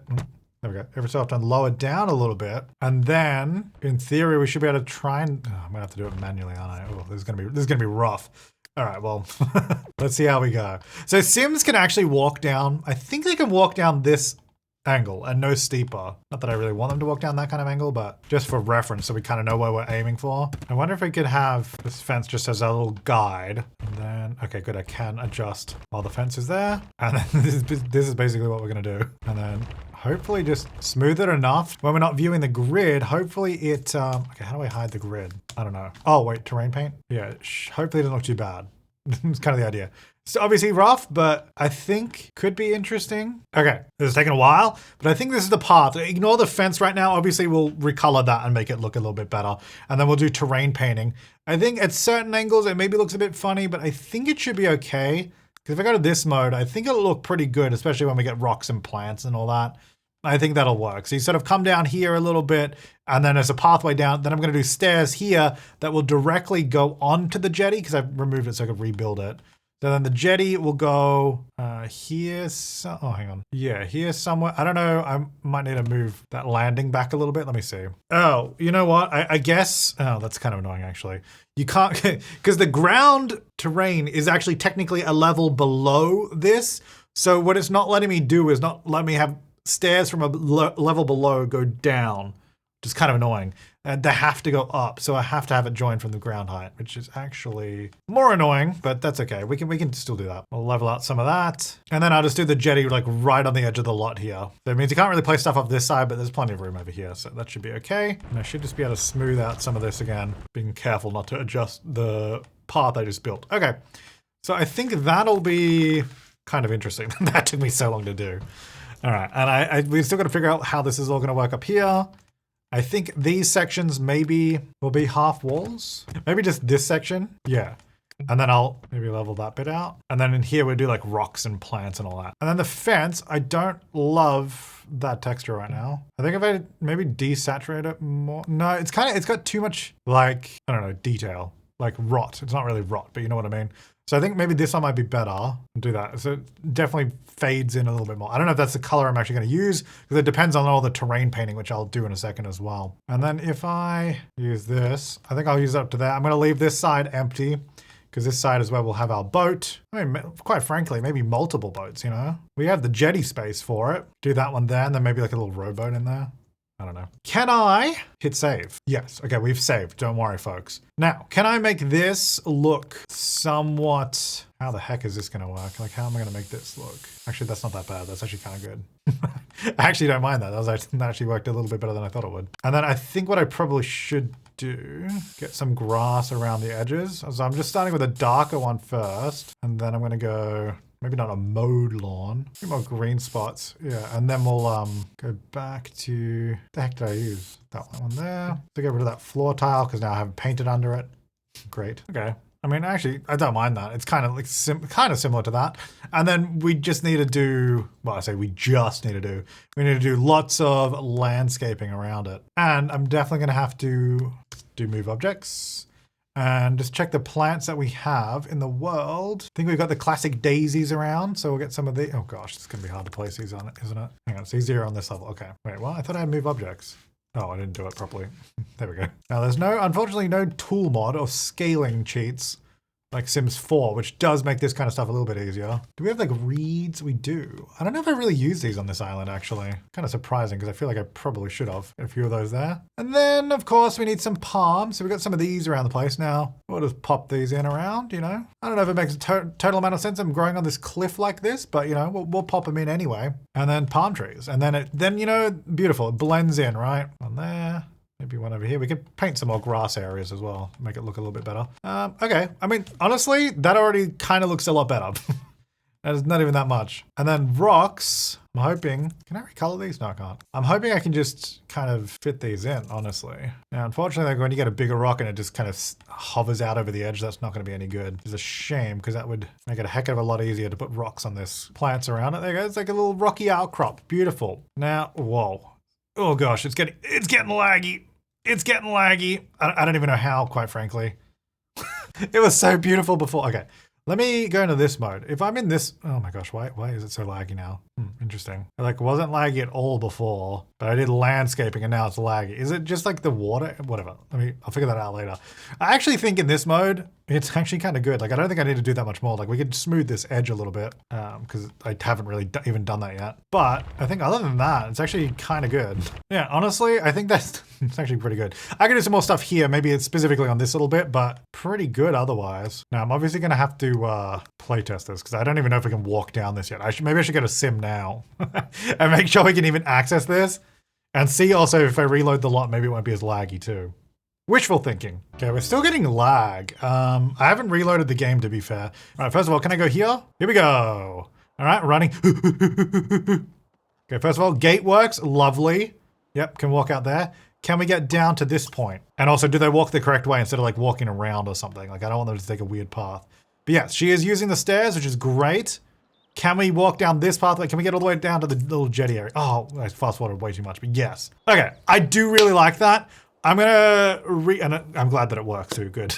there we go, every so often lower down a little bit. And then in theory, we should be able to try and, I'm gonna have to do it manually, aren't I? Oh, this is gonna be rough. All right, well, let's see how we go. So Sims can actually walk down, I think they can walk down this angle and no steeper. Not that I really want them to walk down that kind of angle, but just for reference so we kind of know where we're aiming for. I wonder if we could have this fence just as a little guide. And then, okay, good, I can adjust while the fence is there. And then this is basically what we're gonna do. And then hopefully just smooth it enough when we're not viewing the grid. Hopefully it, okay, how do I hide the grid? I don't know. Oh wait, terrain paint? Yeah, hopefully it doesn't look too bad. It's kind of the idea. It's obviously rough, but I think could be interesting. Okay, this is taking a while, but I think this is the path. Ignore the fence right now. Obviously, we'll recolor that and make it look a little bit better. And then we'll do terrain painting. I think at certain angles, it maybe looks a bit funny, but I think it should be okay. Because if I go to this mode, I think it'll look pretty good, especially when we get rocks and plants and all that. I think that'll work. So you sort of come down here a little bit, and then there's a pathway down. Then I'm going to do stairs here that will directly go onto the jetty because I've removed it so I could rebuild it. So then the jetty will go here. So, oh, hang on. Yeah, here somewhere. I don't know. I might need to move that landing back a little bit. Let me see. Oh, you know what? I guess. Oh, that's kind of annoying, actually. You can't, because the ground terrain is actually technically a level below this. So what it's not letting me do is not let me have stairs from a level below go down, which is kind of annoying. They have to go up, so I have to have it joined from the ground height, which is actually more annoying, but that's okay. We can still do that. We'll level out some of that. And then I'll just do the jetty like right on the edge of the lot here. So it means you can't really place stuff off this side, but there's plenty of room over here, so that should be okay. And I should just be able to smooth out some of this again, being careful not to adjust the path I just built. Okay, so I think that'll be kind of interesting. That took me so long to do. All right, and we've still got to figure out how this is all going to work up here. I think these sections maybe will be half walls. Maybe just this section. Yeah. And then I'll maybe level that bit out. And then in here we'll do like rocks and plants and all that. And then the fence, I don't love that texture right now. I think if I maybe desaturate it more. No, it's got too much like, I don't know, detail. Like rot. It's not really rot, but you know what I mean. So I think maybe this one might be better. I'll do that. So it definitely fades in a little bit more. I don't know if that's the color I'm actually going to use because it depends on all the terrain painting, which I'll do in a second as well. And then if I use this, I think I'll use it up to there. I'm going to leave this side empty because this side is where we'll have our boat. I mean, quite frankly, maybe multiple boats, you know? We have the jetty space for it. Do that one there and then maybe like a little rowboat in there. I don't know. Can I hit save? Yes. Okay, we've saved. Don't worry, folks. Now, can I make this look somewhat... How the heck is this going to work? Like, how am I going to make this look? Actually, that's not that bad. That's actually kind of good. I actually don't mind that. That actually worked a little bit better than I thought it would. And then I think what I probably should do, get some grass around the edges. So I'm just starting with a darker one first. And then I'm going to go... Maybe not a mowed lawn. A few more green spots. Yeah, and then we'll go back to... What the heck did I use? That one there. To get rid of that floor tile because now I have painted under it. Great. Okay. I mean, actually, I don't mind that. It's kind of like similar to that. And then we just need to do... Well, I say we just need to do... We need to do lots of landscaping around it. And I'm definitely going to have to do move objects. And just check the plants that we have in the world. I think we've got the classic daisies around, so we'll get some of the... Oh gosh, it's going to be hard to place these on it, isn't it? Hang on, it's easier on this level. Okay, wait, well, I thought I had move objects. Oh, I didn't do it properly. There we go. Now there's unfortunately no tool mod or scaling cheats like Sims 4, which does make this kind of stuff a little bit easier. Do we have like reeds? We do. I don't know if I really use these on this island, actually. Kind of surprising because I feel like I probably should have a few of those there. And then, of course, we need some palms. So we've got some of these around the place now. We'll just pop these in around, you know. I don't know if it makes a total amount of sense. I'm growing on this cliff like this, but, you know, we'll pop them in anyway. And then palm trees. And then, you know, beautiful. It blends in, right? On there. Maybe one over here. We could paint some more grass areas as well, make it look a little bit better. Okay, I mean, honestly, that already kind of looks a lot better. There's not even that much. And then rocks, I'm hoping, can I recolor these? No, I can't. I'm hoping I can just kind of fit these in, honestly. Now, unfortunately, like when you get a bigger rock and it just kind of hovers out over the edge, that's not gonna be any good. It's a shame, because that would make it a heck of a lot easier to put rocks on this. Plants around it, there you go. It's like a little rocky outcrop, beautiful. Now, whoa. Oh gosh, it's getting laggy. It's getting laggy. I don't even know how, quite frankly. It was so beautiful before. Okay, let me go into this mode. If I'm in this, oh my gosh, why is it so laggy now? Interesting. It like wasn't laggy at all before, but I did landscaping and now it's laggy. Is it just like the water? Whatever. I'll figure that out later. I actually think in this mode, it's actually kind of good. Like, I don't think I need to do that much more. Like, we could smooth this edge a little bit because I haven't really even done that yet. But I think other than that, it's actually kind of good. Yeah, honestly, I think that's it's actually pretty good. I can do some more stuff here. Maybe it's specifically on this little bit, but pretty good otherwise. Now, I'm obviously going to have to play test this because I don't even know if we can walk down this yet. Maybe I should get a sim now and make sure we can even access this and see also if I reload the lot, maybe it won't be as laggy too. Wishful thinking. Okay, we're still getting lag. I haven't reloaded the game, to be fair. All right, first of all, can I go here? Here we go. All right, running. Okay, first of all, gate works, lovely. Yep, can walk out there. Can we get down to this point? And also, do they walk the correct way instead of like walking around or something? Like, I don't want them to take a weird path. But yes, she is using the stairs, which is great. Can we walk down this pathway? Can we get all the way down to the little jetty area? Oh, I fast forwarded way too much, but yes. Okay, I do really like that. I'm gonna and I'm glad that it works too, good.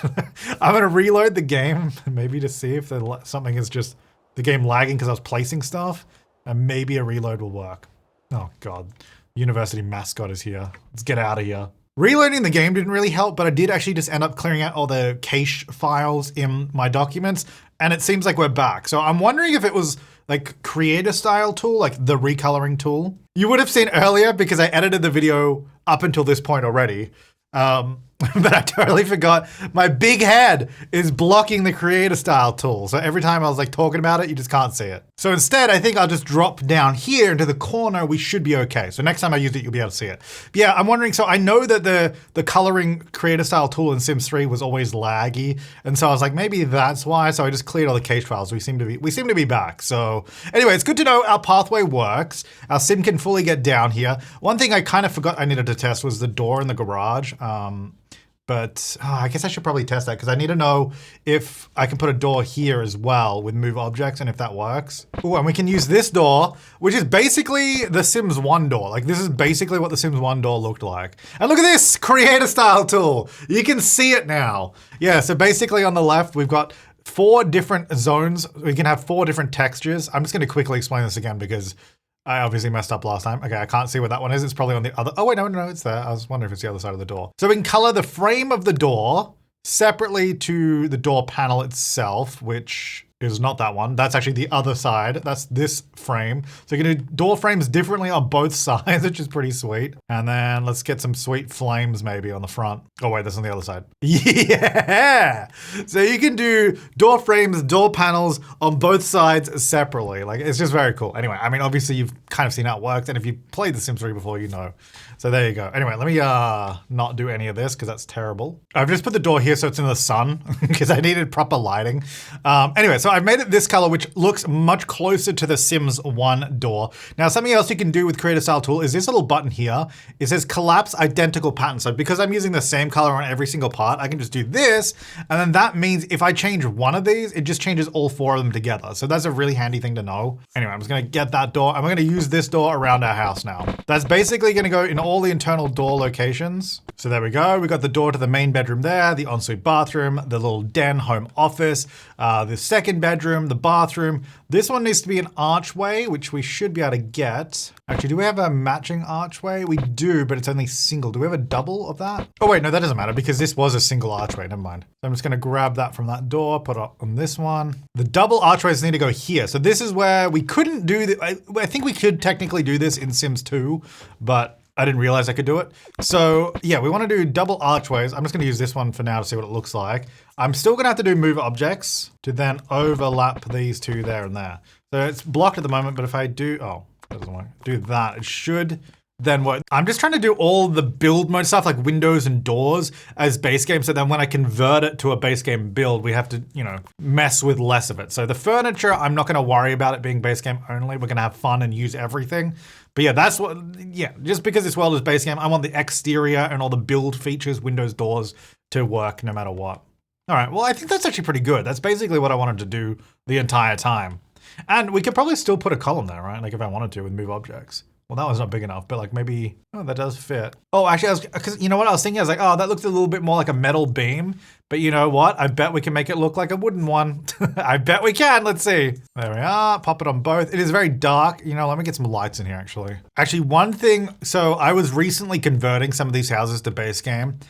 I'm gonna reload the game, maybe to see if something is just the game lagging because I was placing stuff, and maybe a reload will work. Oh God, university mascot is here. Let's get out of here. Reloading the game didn't really help, but I did actually just end up clearing out all the cache files in my documents, and it seems like we're back. So I'm wondering if it was like creator style tool, like the recoloring tool. You would have seen earlier because I edited the video up until this point already. But I totally forgot my big head is blocking the creator style tool. So every time I was like talking about it, you just can't see it. So instead, I think I'll just drop down here into the corner. We should be okay. So next time I use it, you'll be able to see it. But yeah, I'm wondering, so I know that the coloring creator style tool in Sims 3 was always laggy. And so I was like, maybe that's why. So I just cleared all the cache files. We seem to be back. So anyway, it's good to know our pathway works. Our sim can fully get down here. One thing I kind of forgot I needed to test was the door in the garage. But I guess I should probably test that because I need to know if I can put a door here as well with move objects and if that works. Oh, and we can use this door, which is basically the Sims 1 door. Like this is basically what the Sims 1 door looked like. And look at this creator style tool. You can see it now. Yeah, so basically on the left, we've got 4 different zones. We can have 4 different textures. I'm just going to quickly explain this again because I obviously messed up last time. Okay, I can't see where that one is. It's probably on the other. Oh, wait, no, it's there. I was wondering if it's the other side of the door. So we can color the frame of the door separately to the door panel itself, which is not that one. That's actually the other side. That's this frame. So you can do door frames differently on both sides, which is pretty sweet. And then let's get some sweet flames maybe on the front. Oh wait, that's on the other side. Yeah! So you can do door frames, door panels on both sides separately. Like it's just very cool. Anyway, I mean, obviously you've kind of seen how it works. And if you played The Sims 3 before, you know. So there you go. Anyway, let me not do any of this because that's terrible. I've just put the door here so it's in the sun because I needed proper lighting. Anyway, so I've made it this color, which looks much closer to the Sims 1 door. Now, something else you can do with Creator Style Tool is this little button here. It says collapse identical pattern. So because I'm using the same color on every single part, I can just do this. And then that means if I change one of these, it just changes all 4 of them together. So that's a really handy thing to know. Anyway, I'm just gonna get that door. I'm gonna use this door around our house now. That's basically gonna go in all the internal door locations. So there we go. We got the door to the main bedroom there, the ensuite bathroom, the little den home office, the second second bedroom, the bathroom. This one needs to be an archway, which we should be able to get. Actually, do we have a matching archway? We do, but it's only single. Do we have a double of that? Oh wait, no, that doesn't matter because this was a single archway, never mind. So I'm just gonna grab that from that door, put it on this one. The double archways need to go here. So this is where we couldn't do the, I think we could technically do this in Sims 2, but I didn't realize I could do it. So yeah, we want to do double archways. I'm just going to use this one for now to see what it looks like. I'm still going to have to do move objects to then overlap these two there and there. So it's blocked at the moment, but if I do, oh, it doesn't work. Do that, it should then work. I'm just trying to do all the build mode stuff like windows and doors as base game. So then when I convert it to a base game build, we have to, you know, mess with less of it. So the furniture, I'm not going to worry about it being base game only. We're going to have fun and use everything. But yeah, that's what, yeah, just because this world is base game, I want the exterior and all the build features, windows, doors to work no matter what. All right, well, I think that's actually pretty good. That's basically what I wanted to do the entire time. And we could probably still put a column there, right? Like if I wanted to with move objects. Well, that one's not big enough, but like maybe, oh, that does fit. Oh, actually, because you know what I was thinking? I was like, oh, that looks a little bit more like a metal beam. But you know what? I bet we can make it look like a wooden one. I bet we can. Let's see. There we are. Pop it on both. It is very dark. You know, let me get some lights in here, actually. Actually, one thing. So I was recently converting some of these houses to base game.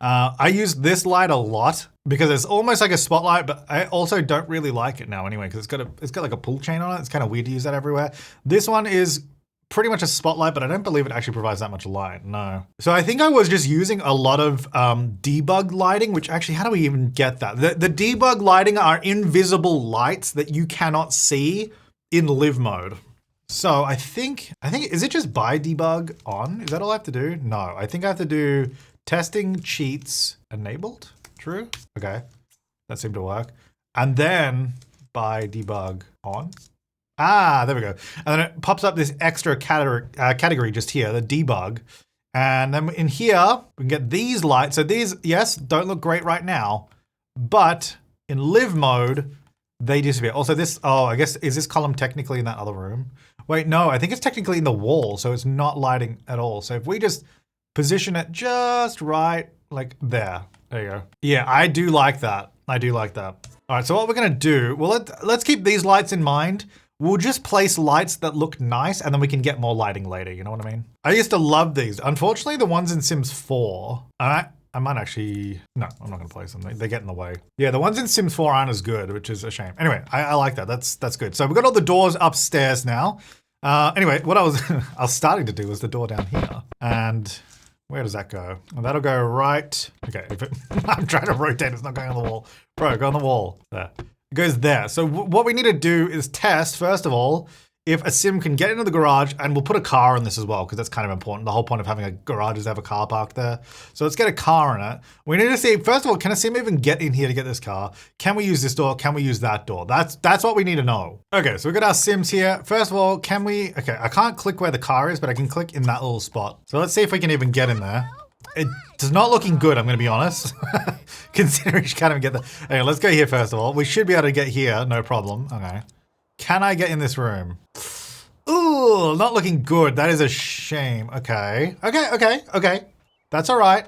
I use this light a lot because it's almost like a spotlight, but I also don't really like it now anyway, because it's got like a pull chain on it. It's kind of weird to use that everywhere. This one is pretty much a spotlight, but I don't believe it actually provides that much light, no. So I think I was just using a lot of debug lighting, which actually, how do we even get that? The debug lighting are invisible lights that you cannot see in live mode. So I think, is it just by debug on? Is that all I have to do? No, I think I have to do testing cheats enabled, true? Okay, that seemed to work. And then by debug on. Ah, there we go. And then it pops up this extra category just here, the debug. And then in here, we can get these lights. So these, yes, don't look great right now, but in live mode, they disappear. Also this, oh, I guess, is this column technically in that other room? Wait, no, I think it's technically in the wall, so it's not lighting at all. So if we just position it just right, like there you go. Yeah, I do like that. I do like that. All right, so what we're gonna do, well, let's keep these lights in mind. We'll just place lights that look nice and then we can get more lighting later, you know what I mean? I used to love these. Unfortunately, the ones in Sims 4, I might actually, no, I'm not gonna place them. They get in the way. Yeah, the ones in Sims 4 aren't as good, which is a shame. Anyway, I like that, that's good. So we've got all the doors upstairs now. Anyway, what I was starting to do was the door down here. And where does that go? Well, that'll go right, okay, I'm trying to rotate, it's not going on the wall. Bro, go on the wall, there. It goes there. So what we need to do is test, first of all, if a sim can get into the garage, and we'll put a car in this as well, because that's kind of important. The whole point of having a garage is to have a car parked there. So let's get a car in it. We need to see, first of all, can a sim even get in here to get this car? Can we use this door? Can we use that door? That's what we need to know. Okay, so we've got our sims here. First of all, can we, okay, I can't click where the car is, but I can click in that little spot. So let's see if we can even get in there. It's not looking good, I'm gonna be honest. Considering you can't even get there. Okay, let's go here first of all. We should be able to get here, no problem. Okay. Can I get in this room? Ooh, not looking good. That is a shame. Okay. Okay. That's all right.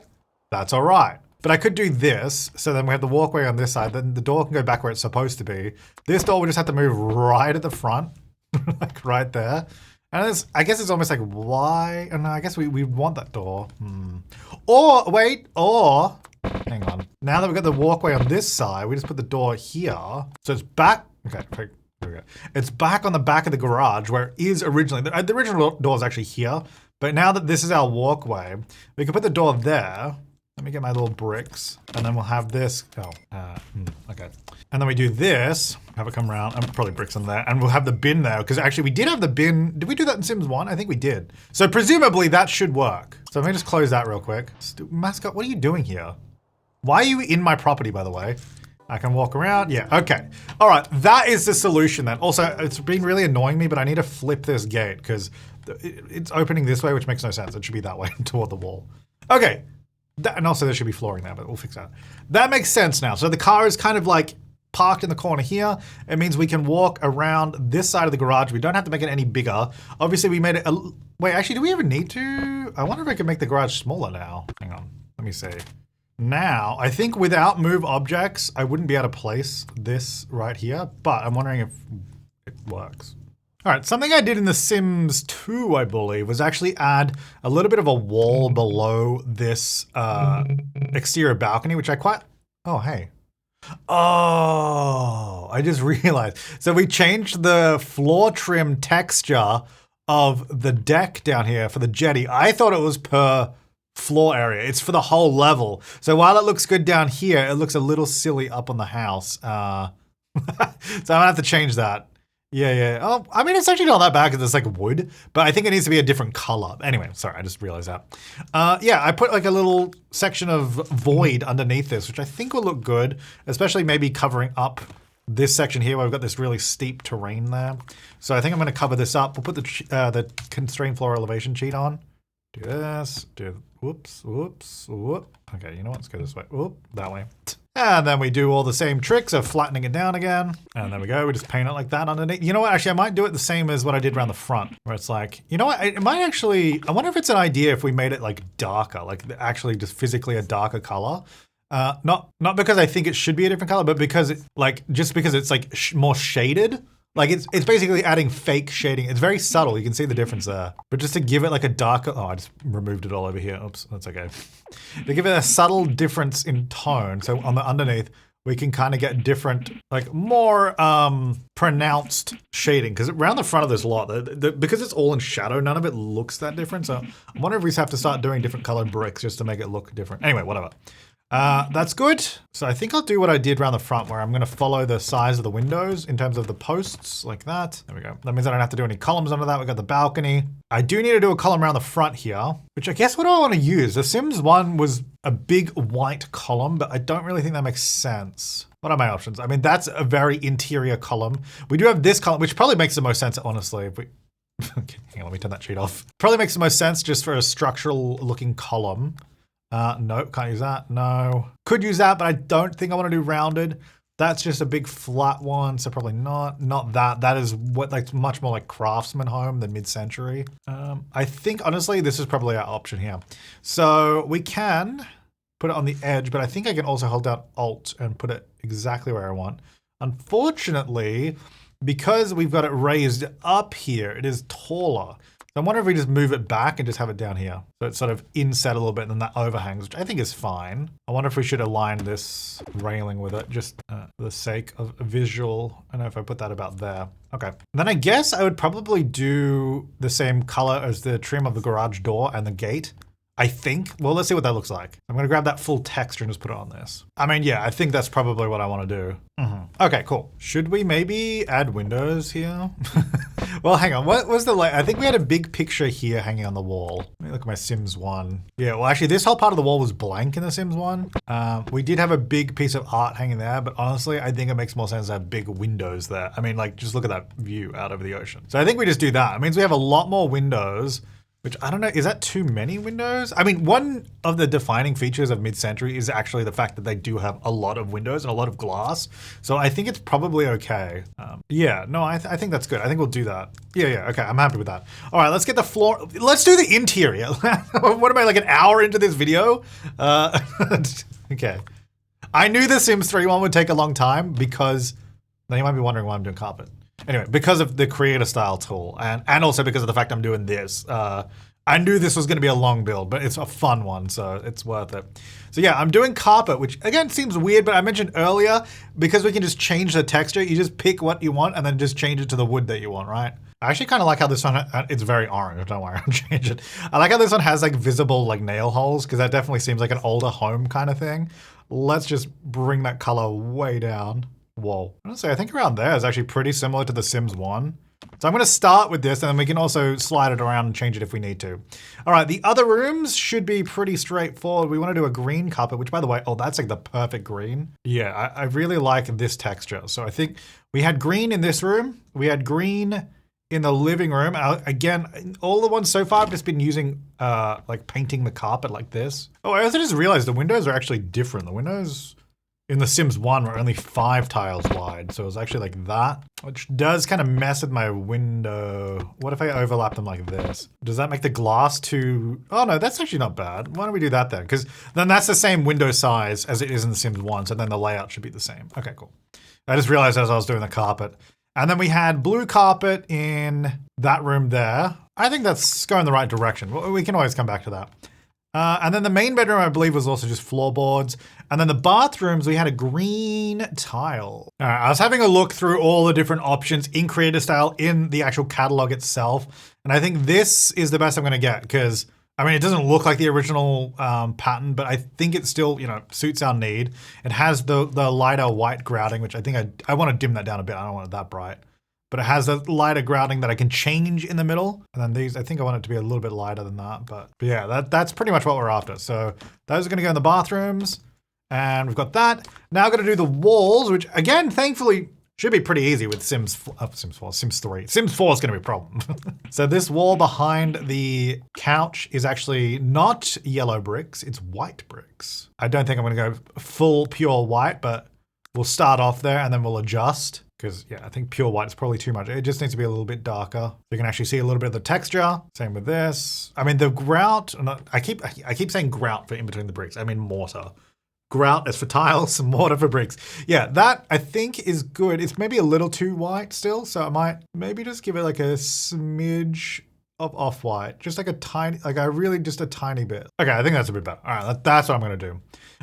That's all right. But I could do this. So then we have the walkway on this side. Then the door can go back where it's supposed to be. This door, we just have to move right at the front. Like right there. And I guess it's almost like, why? Oh, no, I guess we want that door. Or, wait, hang on. Now that we've got the walkway on this side, we just put the door here. So it's back, okay, here we go. It's back on the back of the garage where it is originally. The original door is actually here, but now that this is our walkway, we can put the door there. Let me get my little bricks, and then we'll have this, okay. And then we do this, have it come around, and probably bricks on there, and we'll have the bin there, because actually we did have the bin. Did we do that in Sims 1? I think we did. So presumably that should work. So let me just close that real quick. Mascot, what are you doing here? Why are you in my property, by the way? I can walk around, yeah, okay. All right, that is the solution then. Also, it's been really annoying me, but I need to flip this gate, because it's opening this way, which makes no sense. It should be that way toward the wall. Okay, and also there should be flooring there, but we'll fix that. That makes sense now. So the car is kind of like parked in the corner here. It means we can walk around this side of the garage. We don't have to make it any bigger. Obviously we made it, wait, actually, do we ever need to? I wonder if I can make the garage smaller now. Hang on, let me see. Now, I think without move objects, I wouldn't be able to place this right here, but I'm wondering if it works. All right, something I did in The Sims 2, I believe, was actually add a little bit of a wall below this exterior balcony, which I quite, oh, hey. Oh, I just realized. So we changed the floor trim texture of the deck down here for the jetty. I thought it was per floor area. It's for the whole level. So while it looks good down here, it looks a little silly up on the house. So I'm gonna have to change that. Yeah. Oh, I mean, it's actually not that bad because it's like wood, but I think it needs to be a different color. Anyway, sorry, I just realized that. Yeah, I put like a little section of void underneath this, which I think will look good, especially maybe covering up this section here where we've got this really steep terrain there. So I think I'm gonna cover this up. We'll put the constrained floor elevation sheet on. Do this, whoops. Okay, you know what, let's go this way. Whoop, that way. And then we do all the same tricks of flattening it down again. And there we go, we just paint it like that underneath. You know what, actually I might do it the same as what I did around the front, where it's like, you know what, it might actually, I wonder if it's an idea if we made it like darker, like actually just physically a darker color. Not because I think it should be a different color, but because it, like, just because it's like more shaded. Like it's basically adding fake shading. It's very subtle. You can see the difference there. But just to give it like a darker, oh, I just removed it all over here. Oops, that's okay. To give it a subtle difference in tone. So on the underneath, we can kind of get different, like more pronounced shading. Because around the front of this lot, because it's all in shadow, none of it looks that different. So I wonder if we have to start doing different colored bricks just to make it look different. Anyway, whatever. That's good. So I think I'll do what I did around the front where I'm going to follow the size of the windows in terms of the posts like that. There we go. That means I don't have to do any columns under that. We got the balcony. I do need to do a column around the front here, which I guess what do I want to use? The Sims 1 was a big white column, but I don't really think that makes sense. What are my options? I mean, that's a very interior column. We do have this column, which probably makes the most sense, honestly, if we, okay, hang on, let me turn that sheet off. Probably makes the most sense just for a structural looking column. Nope, can't use that, no. Could use that, but I don't think I want to do rounded. That's just a big flat one, so probably not. Not that. That is what, like, much more like craftsman home than mid-century. I think, honestly, this is probably our option here. So we can put it on the edge, but I think I can also hold down Alt and put it exactly where I want. Unfortunately, because we've got it raised up here, it is taller. So I wonder if we just move it back and just have it down here. So it's sort of inset a little bit and then that overhangs, which I think is fine. I wonder if we should align this railing with it just for the sake of a visual. I don't know if I put that about there. Okay. And then I guess I would probably do the same color as the trim of the garage door and the gate. I think. Well, let's see what that looks like. I'm gonna grab that full texture and just put it on this. I mean, yeah, I think that's probably what I wanna do. Okay, cool. Should we maybe add windows here? Well, hang on, what was the I think we had a big picture here hanging on the wall. Let me look at my Sims 1. Yeah, well actually this whole part of the wall was blank in the Sims 1. We did have a big piece of art hanging there, but honestly, I think it makes more sense to have big windows there. I mean, like, just look at that view out over the ocean. So I think we just do that. It means we have a lot more windows. Which, I don't know, is that too many windows? I mean, one of the defining features of mid-century is actually the fact that they do have a lot of windows and a lot of glass. So I think it's probably okay. Yeah, no, I think that's good. I think we'll do that. Yeah, okay, I'm happy with that. All right, let's get the floor. Let's do the interior. What am I, like an hour into this video? Okay. I knew the Sims 3 one would take a long time because, now you might be wondering why I'm doing carpet. Anyway, because of the creator style tool and also because of the fact I'm doing this, I knew this was going to be a long build, but it's a fun one, so it's worth it. So yeah, I'm doing carpet, which again seems weird, but I mentioned earlier, because we can just change the texture, you just pick what you want and then just change it to the wood that you want, right? I actually kind of like how this one, it's very orange, don't worry, I'll change it. I like how this one has like visible like nail holes, because that definitely seems like an older home kind of thing. Let's just bring that color way down. Whoa. Honestly, I think around there is actually pretty similar to the Sims 1. So I'm gonna start with this and then we can also slide it around and change it if we need to. All right, the other rooms should be pretty straightforward. We wanna do a green carpet, which by the way, oh, that's like the perfect green. Yeah, I really like this texture. So I think we had green in this room. We had green in the living room. Again, all the ones so far I've just been using like painting the carpet like this. Oh, I also just realized the windows are actually different. The windows in The Sims 1 were only 5 tiles wide. So it was actually like that, which does kind of mess with my window. What if I overlap them like this? Does that make the glass too... Oh no, that's actually not bad. Why don't we do that then? Because then that's the same window size as it is in The Sims 1. So then the layout should be the same. Okay, cool. I just realized as I was doing the carpet. And then we had blue carpet in that room there. I think that's going the right direction. We can always come back to that. And then the main bedroom, I believe, was also just floorboards. And then the bathrooms, we had a green tile. All right, I was having a look through all the different options in creator style in the actual catalog itself. And I think this is the best I'm going to get because, I mean, it doesn't look like the original pattern, but I think it still, you know, suits our need. It has the lighter white grouting, which I think I want to dim that down a bit. I don't want it that bright. But it has the lighter grouting that I can change in the middle. And then these, I think I want it to be a little bit lighter than that. But yeah, that's pretty much what we're after. So those are going to go in the bathrooms. And we've got that. Now I'm going to do the walls, which again, thankfully, should be pretty easy with Sims 4, Sims 3. Sims 4 is going to be a problem. So this wall behind the couch is actually not yellow bricks, it's white bricks. I don't think I'm going to go full pure white, but we'll start off there and then we'll adjust. Because yeah, I think pure white is probably too much. It just needs to be a little bit darker. You can actually see a little bit of the texture. Same with this. I mean, the grout, I keep saying grout for in between the bricks. I mean mortar. Grout is for tiles, mortar for bricks. Yeah, that I think is good. It's maybe a little too white still, so I might maybe just give it like a smidge of off-white. Just like a tiny, just a tiny bit. Okay, I think that's a bit better. All right, that's what I'm gonna do.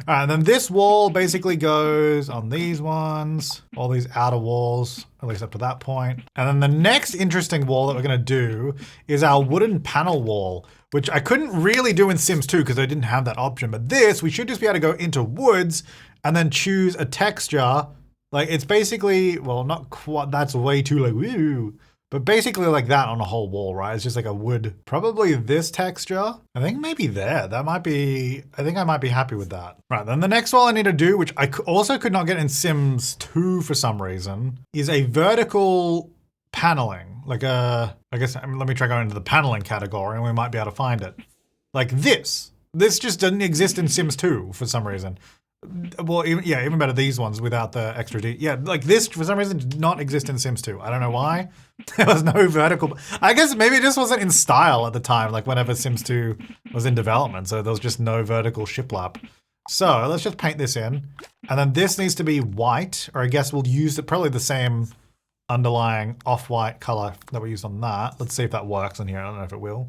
All right, and then this wall basically goes on these ones, all these outer walls, at least up to that point. And then the next interesting wall that we're gonna do is our wooden panel wall, which I couldn't really do in Sims 2 because I didn't have that option. But this, we should just be able to go into woods and then choose a texture. Like it's basically, well, not quite, that's way too like, woo. But basically like that on a whole wall, right? It's just like a wood, probably this texture. I think maybe there, that might be, I think I might be happy with that. Right, then the next wall I need to do, which I also could not get in Sims 2 for some reason, is a vertical paneling. Like I guess, let me try going into the paneling category and we might be able to find it. Like this. This just didn't exist in Sims 2 for some reason. Well, even better, these ones without the extra D. Yeah, like this, for some reason, did not exist in Sims 2. I don't know why. There was no vertical. I guess maybe it just wasn't in style at the time, like whenever Sims 2 was in development. So there was just no vertical shiplap. So let's just paint this in. And then this needs to be white, or I guess we'll use probably the same underlying off-white color that we used on that. Let's see if that works on here. I don't know if it will.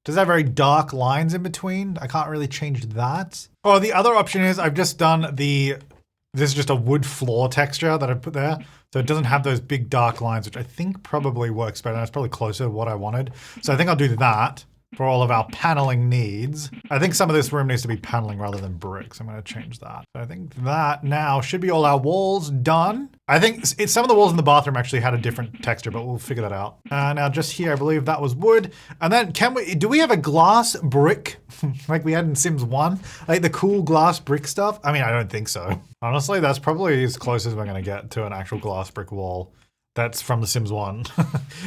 Does that have very dark lines in between? I can't really change that. Oh, the other option is I've just done this is just a wood floor texture that I put there. So it doesn't have those big dark lines, which I think probably works better. That's probably closer to what I wanted. So I think I'll do that for all of our paneling needs. I think some of this room needs to be paneling rather than bricks. I'm going to change that. So I think that now should be all our walls done. I think some of the walls in the bathroom actually had a different texture, but we'll figure that out. Now just here, I believe that was wood. And then do we have a glass brick like we had in Sims 1? Like the cool glass brick stuff? I mean, I don't think so. Honestly, that's probably as close as we're going to get to an actual glass brick wall. That's from The Sims 1.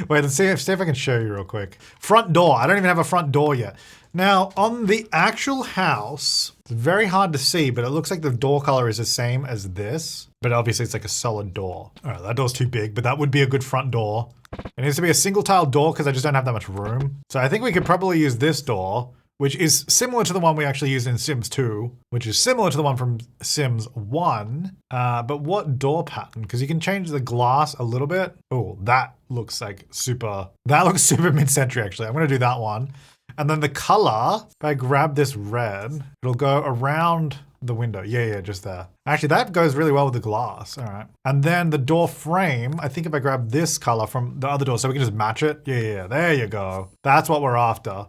Wait, let's see if I can show you real quick. Front door. I don't even have a front door yet. Now, on the actual house, it's very hard to see, but it looks like the door color is the same as this. But obviously, it's like a solid door. All right, that door's too big, but that would be a good front door. It needs to be a single tile door because I just don't have that much room. So I think we could probably use this door, which is similar to the one we actually used in Sims 2, which is similar to the one from Sims 1. But what door pattern? Because you can change the glass a little bit. Oh, that looks super mid-century, actually. I'm going to do that one. And then the color, if I grab this red, it'll go around the window. Yeah, just there. Actually, that goes really well with the glass. All right. And then the door frame, I think if I grab this color from the other door, so we can just match it. Yeah, there you go. That's what we're after.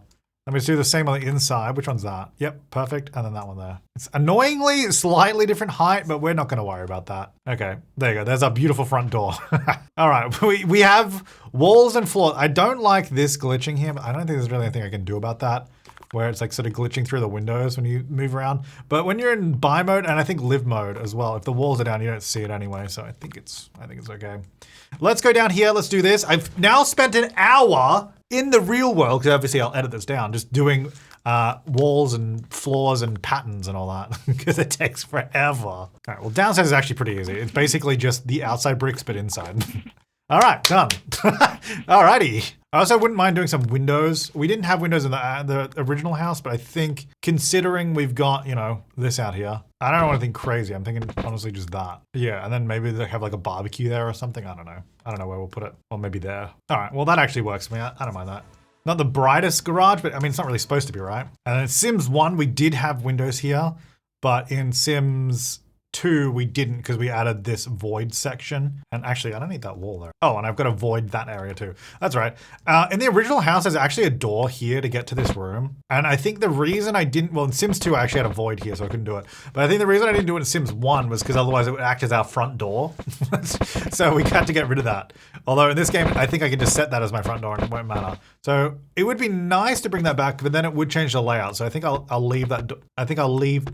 Let me just do the same on the inside. Which one's that? Yep, perfect. And then that one there. It's annoyingly slightly different height, but we're not going to worry about that. Okay, there you go. There's our beautiful front door. All right, we have walls and floors. I don't like this glitching here, but I don't think there's really anything I can do about that. where it's like sort of glitching through the windows when you move around. But when you're in buy mode and I think live mode as well, if the walls are down, you don't see it anyway. So I think it's okay. Let's go down here. Let's do this. I've now spent an hour in the real world, because obviously I'll edit this down, just doing walls and floors and patterns and all that, because it takes forever. All right, well, downstairs is actually pretty easy. It's basically just the outside bricks, but inside. All right, done. Alrighty. I also wouldn't mind doing some windows. We didn't have windows in the original house, but I think considering we've got, you know, this out here, I don't know anything crazy. I'm thinking honestly just that. Yeah, and then maybe they have like a barbecue there or something. I don't know. I don't know where we'll put it. Or maybe there. All right, well, that actually works for me. I don't mind that. Not the brightest garage, but I mean, it's not really supposed to be, right? And in Sims 1, we did have windows here, but in Sims 2, we didn't because we added this void section. And actually, I don't need that wall there. Oh, and I've got to void that area too. That's right. In the original house, there's actually a door here to get to this room. And I think the reason I didn't, well, in Sims 2, I actually had a void here, so I couldn't do it. But I think the reason I didn't do it in Sims 1 was because otherwise it would act as our front door. So we had to get rid of that. Although in this game, I think I can just set that as my front door and it won't matter. So it would be nice to bring that back, but then it would change the layout. So I think I'll leave that. I think I'll leave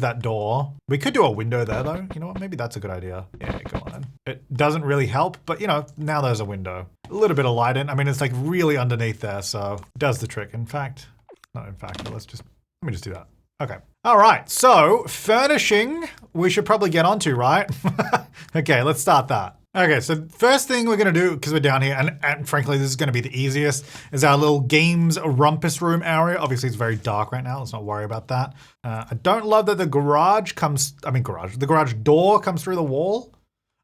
that door. We could do a window there though. You know what? Maybe that's a good idea. Yeah, go on then. It doesn't really help, but you know, now there's a window. A little bit of light in. I mean, it's like really underneath there, so it does the trick. In fact, not in fact, but let me just do that. Okay. All right, so furnishing, we should probably get onto, right? Okay, let's start that. Okay, so first thing we're gonna do, because we're down here, and frankly, this is gonna be the easiest, is our little games rumpus room area. Obviously, it's very dark right now. Let's not worry about that. I don't love that the garage door comes through the wall.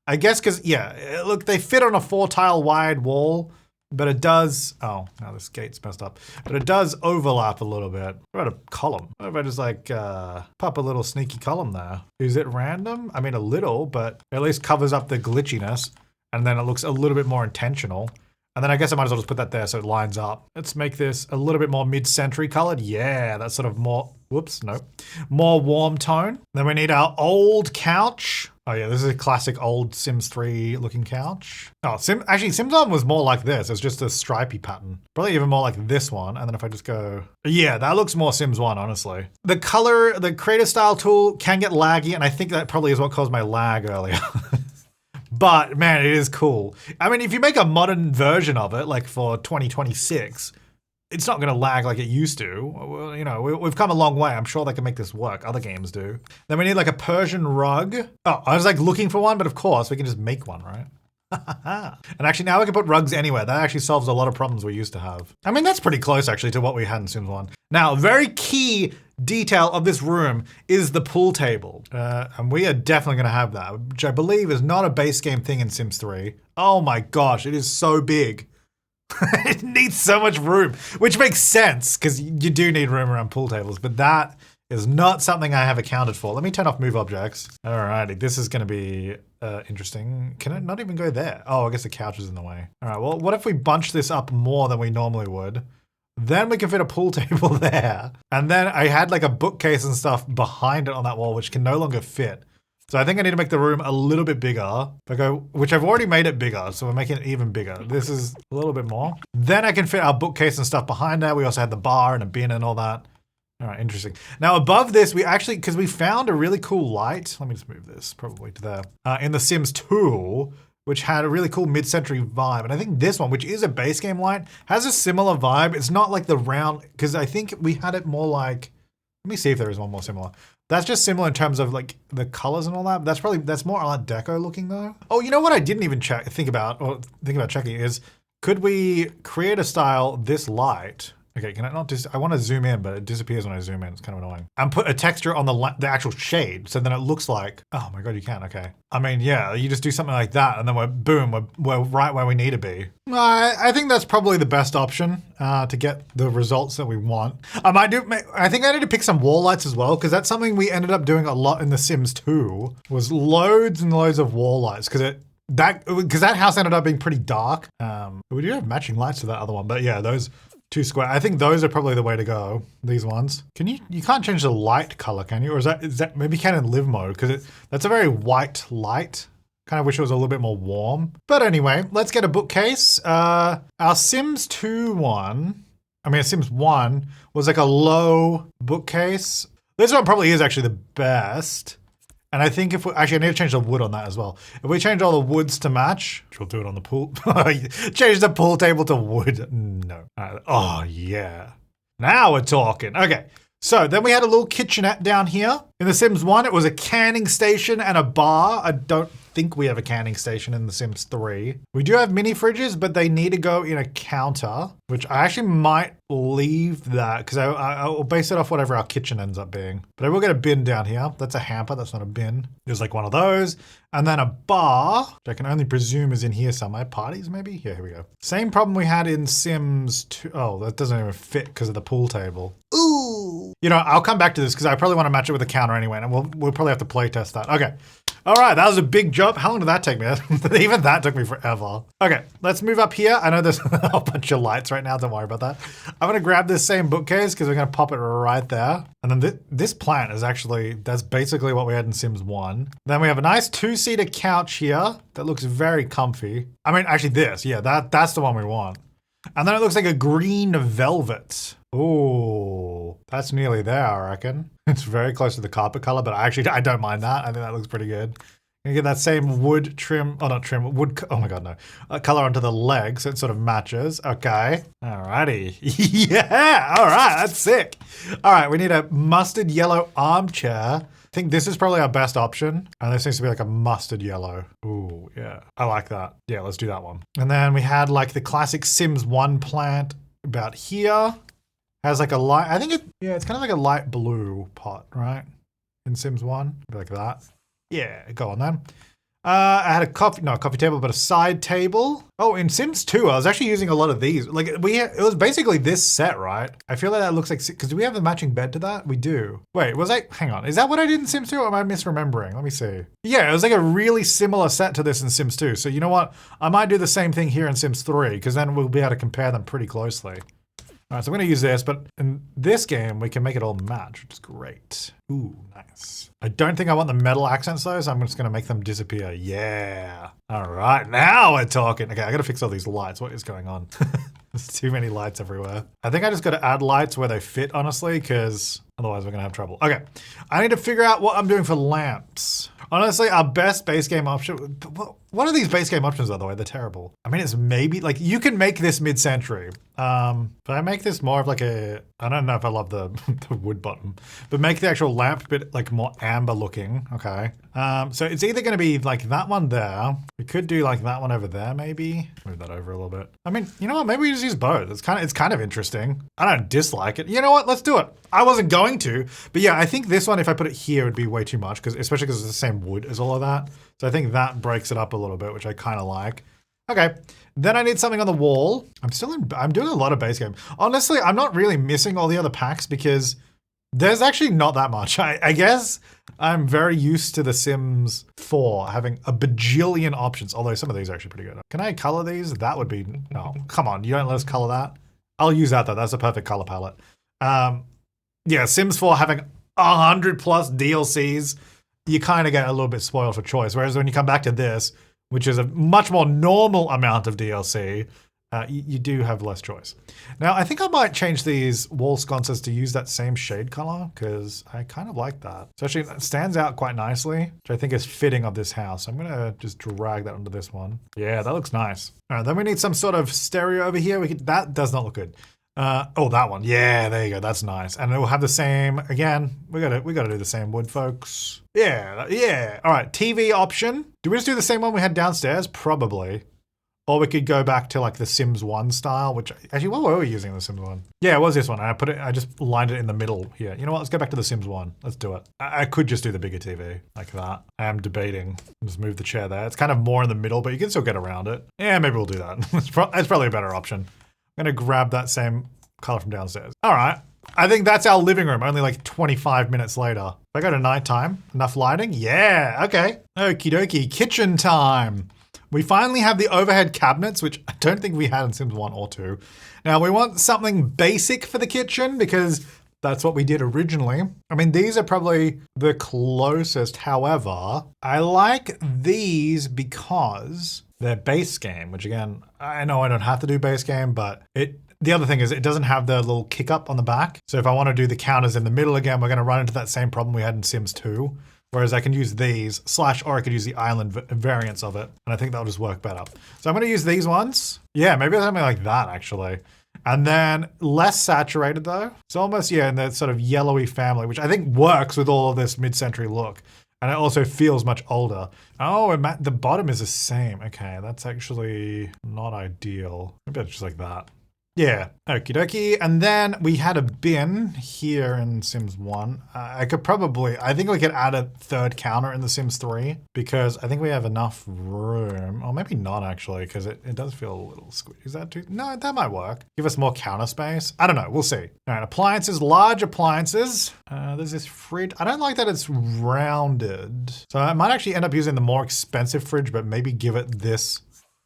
I guess because, yeah, look, they fit on a 4-tile wide wall, but it does, oh, now this gate's messed up, but it does overlap a little bit. What about a column? What if I just like pop a little sneaky column there? Is it random? I mean, a little, but at least covers up the glitchiness, and then it looks a little bit more intentional. And then I guess I might as well just put that there so it lines up. Let's make this a little bit more mid-century colored. Yeah, that's sort of more, whoops, no, more warm tone. Then we need our old couch. Oh yeah, this is a classic old Sims 3 looking couch. Oh, actually Sims 1 was more like this. It's just a stripy pattern. Probably even more like this one. And then if I just go, yeah, that looks more Sims 1, honestly. The color, the creative style tool can get laggy, and I think that probably is what caused my lag earlier. But man, it is cool. I mean, if you make a modern version of it, like for 2026, it's not going to lag like it used to. Well, you know, we've come a long way. I'm sure they can make this work. Other games do. Then we need like a Persian rug. Oh, I was like looking for one, but of course we can just make one, right? And actually now we can put rugs anywhere. That actually solves a lot of problems we used to have. I mean, that's pretty close actually to what we had in Sims 1. Now, very key detail of this room is the pool table. And we are definitely gonna have that, which I believe is not a base game thing in Sims 3. Oh my gosh, it is so big. It needs so much room, which makes sense because you do need room around pool tables, but that is not something I have accounted for. Let me turn off move objects. Alrighty, this is gonna be interesting. Can it not even go there? Oh, I guess the couch is in the way. All right, well, what if we bunch this up more than we normally would? Then we can fit a pool table there. And then I had like a bookcase and stuff behind it on that wall, which can no longer fit. So I think I need to make the room a little bit bigger, which I've already made it bigger, so we're making it even bigger. This is a little bit more. Then I can fit our bookcase and stuff behind there. We also had the bar and a bin and all that. All right, interesting. Now above this, we actually, because we found a really cool light. Let me just move this probably to there. In The Sims 2, which had a really cool mid-century vibe. And I think this one, which is a base game light, has a similar vibe. It's not like the round, because I think we had it more like, let me see if there is one more similar. That's just similar in terms of like the colors and all that. But that's more Art Deco looking though. Oh, you know what I didn't even think about checking is, could we create a style this light? Okay, can I not just, I want to zoom in, but it disappears when I zoom in. It's kind of annoying. And put a texture on the actual shade. So then it looks like, oh my God, you can, okay. I mean, yeah, you just do something like that and then we're right where we need to be. I think that's probably the best option to get the results that we want. I think I need to pick some wall lights as well, because that's something we ended up doing a lot in The Sims 2, was loads and loads of wall lights, because that house ended up being pretty dark. We do have matching lights to that other one, but yeah, those 2 square. I think those are probably the way to go, these ones. You can't change the light color, can you? Or is that maybe you can in live mode, because that's a very white light. Kind of wish it was a little bit more warm. But anyway, let's get a bookcase. Our Sims 2 one, I mean, Sims 1 was like a low bookcase. This one probably is actually the best. And I think if we, actually I need to change the wood on that as well. If we change all the woods to match, which we'll do it on the pool. Change the pool table to wood. No. Oh yeah. Now we're talking. Okay. So then we had a little kitchenette down here. In The Sims 1, it was a canning station and a bar. I don't think we have a canning station in The Sims 3. We do have mini fridges, but they need to go in a counter, which I actually might leave that because I'll base it off whatever our kitchen ends up being. But I will get a bin down here. That's a hamper. That's not a bin. There's like one of those. And then a bar, which I can only presume is in here somewhere. Parties, maybe? Yeah, here we go. Same problem we had in Sims 2. Oh, that doesn't even fit because of the pool table. Ooh. You know, I'll come back to this because I probably want to match it with a counter anyway, and we'll probably have to play test that. Okay. All right, that was a big jump. How long did that take me? Even that took me forever. Okay, let's move up here. I know there's a bunch of lights right now. Don't worry about that. I'm gonna grab this same bookcase because we're gonna pop it right there. And then this plant is actually, that's basically what we had in Sims 1. Then we have a nice 2-seater couch here that looks very comfy. I mean, actually this, yeah, that's the one we want. And then it looks like a green velvet. Ooh, that's nearly there, I reckon. It's very close to the carpet color, but I don't mind that. I think that looks pretty good. You get that same wood trim, oh not trim, wood, oh my god, no. Color onto the legs, so it sort of matches. Okay, alrighty. Yeah, all right, that's sick. All right, we need a mustard yellow armchair. I think this is probably our best option. And this needs to be like a mustard yellow. Ooh, yeah, I like that. Yeah, let's do that one. And then we had like the classic Sims 1 plant about here. Has like a light, I think it's kind of like a light blue pot, right? In Sims 1, like that. Yeah, go on then. I had a coffee table, but a side table. Oh, in Sims 2, I was actually using a lot of these. Like it was basically this set, right? I feel like that looks like, because do we have the matching bed to that? We do. Wait, hang on. Is that what I did in Sims 2 or am I misremembering? Let me see. Yeah, it was like a really similar set to this in Sims 2. So you know what? I might do the same thing here in Sims 3 because then we'll be able to compare them pretty closely. All right, so I'm gonna use this, but in this game, we can make it all match, which is great. Ooh, nice. I don't think I want the metal accents though, so I'm just gonna make them disappear. Yeah. All right, now we're talking. Okay, I gotta fix all these lights. What is going on? There's too many lights everywhere. I think I just gotta add lights where they fit, honestly, because otherwise we're gonna have trouble. Okay, I need to figure out what I'm doing for lamps. Honestly, our best base game option, what are these base game options, by the way? They're terrible. I mean, it's maybe, like, you can make this mid-century. But I make this more of like a, I don't know if I love the, the wood bottom, but make the actual lamp bit like more amber looking, okay? So it's either gonna be like that one there. We could do like that one over there, maybe. Move that over a little bit. I mean, you know what? Maybe we just use both. It's kind of interesting. I don't dislike it. You know what? Let's do it. I wasn't going to, but yeah, I think this one, if I put it here, would be way too much, especially because it's the same wood as all of that. So I think that breaks it up a little bit, which I kind of like. Okay, then I need something on the wall. I'm doing a lot of base game. Honestly, I'm not really missing all the other packs because there's actually not that much. I guess I'm very used to The Sims 4 having a bajillion options, although some of these are actually pretty good. Can I color these? That would be, no, come on, you don't let us color that? I'll use that though, that's a perfect color palette. Yeah, Sims 4 having 100 plus DLCs, you kind of get a little bit spoiled for choice. Whereas when you come back to this, which is a much more normal amount of DLC, you do have less choice. Now, I think I might change these wall sconces to use that same shade color because I kind of like that. So actually, it stands out quite nicely, which I think is fitting of this house. I'm gonna just drag that onto this one. Yeah, that looks nice. All right, then we need some sort of stereo over here. That does not look good. Oh, that one. Yeah, there you go. That's nice. And it will have the same, again, we gotta do the same wood, folks. Yeah, yeah. All right, TV option. Do we just do the same one we had downstairs? Probably. Or we could go back to like the Sims 1 style, which actually, what were we using in the Sims 1? Yeah, it was this one. I just lined it in the middle here. You know what? Let's go back to the Sims 1. Let's do it. I could just do the bigger TV like that. I am debating. Just move the chair there. It's kind of more in the middle, but you can still get around it. Yeah, maybe we'll do that. That's probably a better option. I'm gonna grab that same color from downstairs. All right. I think that's our living room, only like 25 minutes later. If I go to nighttime, enough lighting? Yeah, okay. Okie dokie, kitchen time. We finally have the overhead cabinets, which I don't think we had in Sims 1 or 2. Now we want something basic for the kitchen because that's what we did originally. I mean, these are probably the closest. However, I like these because they're base game, which again, I know I don't have to do base game, but the other thing is it doesn't have the little kick up on the back. So if I want to do the counters in the middle again, we're going to run into that same problem we had in Sims 2. Whereas I can use these, or I could use the island variants of it. And I think that'll just work better. So I'm going to use these ones. Yeah, maybe something like that, actually. And then less saturated, though. It's almost, yeah, in that sort of yellowy family, which I think works with all of this mid-century look. And it also feels much older. Oh, and the bottom is the same. Okay, that's actually not ideal. Maybe it's just like that. Yeah, okie dokie. And then we had a bin here in Sims 1. I think we could add a third counter in the Sims 3 because I think we have enough room. Or maybe not actually, because it does feel a little squishy. Is that too? No, that might work. Give us more counter space. I don't know, we'll see. All right, appliances, large appliances. There's this fridge. I don't like that it's rounded. So I might actually end up using the more expensive fridge, but maybe give it this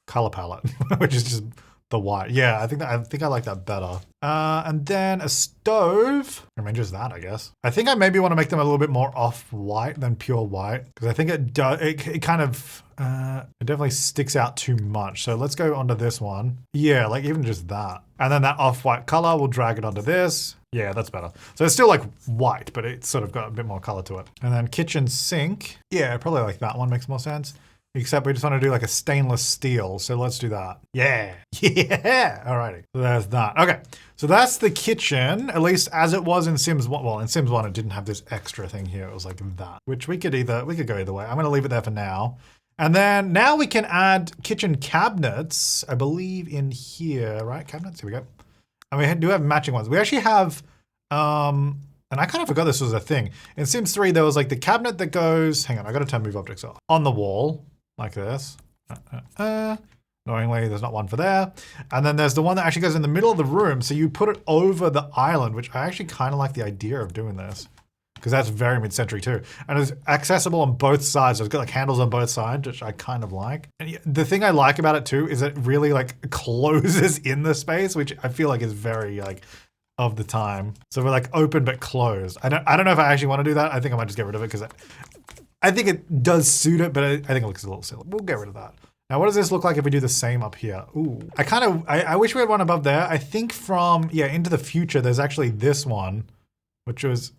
color palette, which is just the white. Yeah, I think I like that better. And then a stove. I mean, just that, I guess. I think I maybe want to make them a little bit more off-white than pure white because I think it definitely sticks out too much. So let's go onto this one. Yeah, like even just that. And then that off-white color, we'll drag it onto this. Yeah, that's better. So it's still like white, but it's sort of got a bit more color to it. And then kitchen sink. Yeah, probably like that one makes more sense. Except we just want to do like a stainless steel. So let's do that. Yeah. Yeah. Alrighty. So there's that. Okay. So that's the kitchen, at least as it was in Sims 1. Well, in Sims 1, it didn't have this extra thing here. It was like that, which we could go either way. I'm going to leave it there for now. And then now we can add kitchen cabinets, I believe in here, right? Cabinets, here we go. And we do have matching ones. We actually have, and I kind of forgot this was a thing. In Sims 3, there was like the cabinet that goes, hang on, I got to turn move objects off, on the wall. Like this. Annoyingly, there's not one for there. And then there's the one that actually goes in the middle of the room. So you put it over the island, which I actually kind of like the idea of doing this. Because that's very mid-century too. And it's accessible on both sides. So it's got like handles on both sides, which I kind of like. And the thing I like about it too is it really like closes in the space, which I feel like is very like of the time. So we're like open but closed. I don't know if I actually want to do that. I think I might just get rid of it because I think it does suit it, but I think it looks a little silly. We'll get rid of that. Now, what does this look like if we do the same up here? Ooh, I wish we had one above there. I think from, Into the Future, there's actually this one, which was,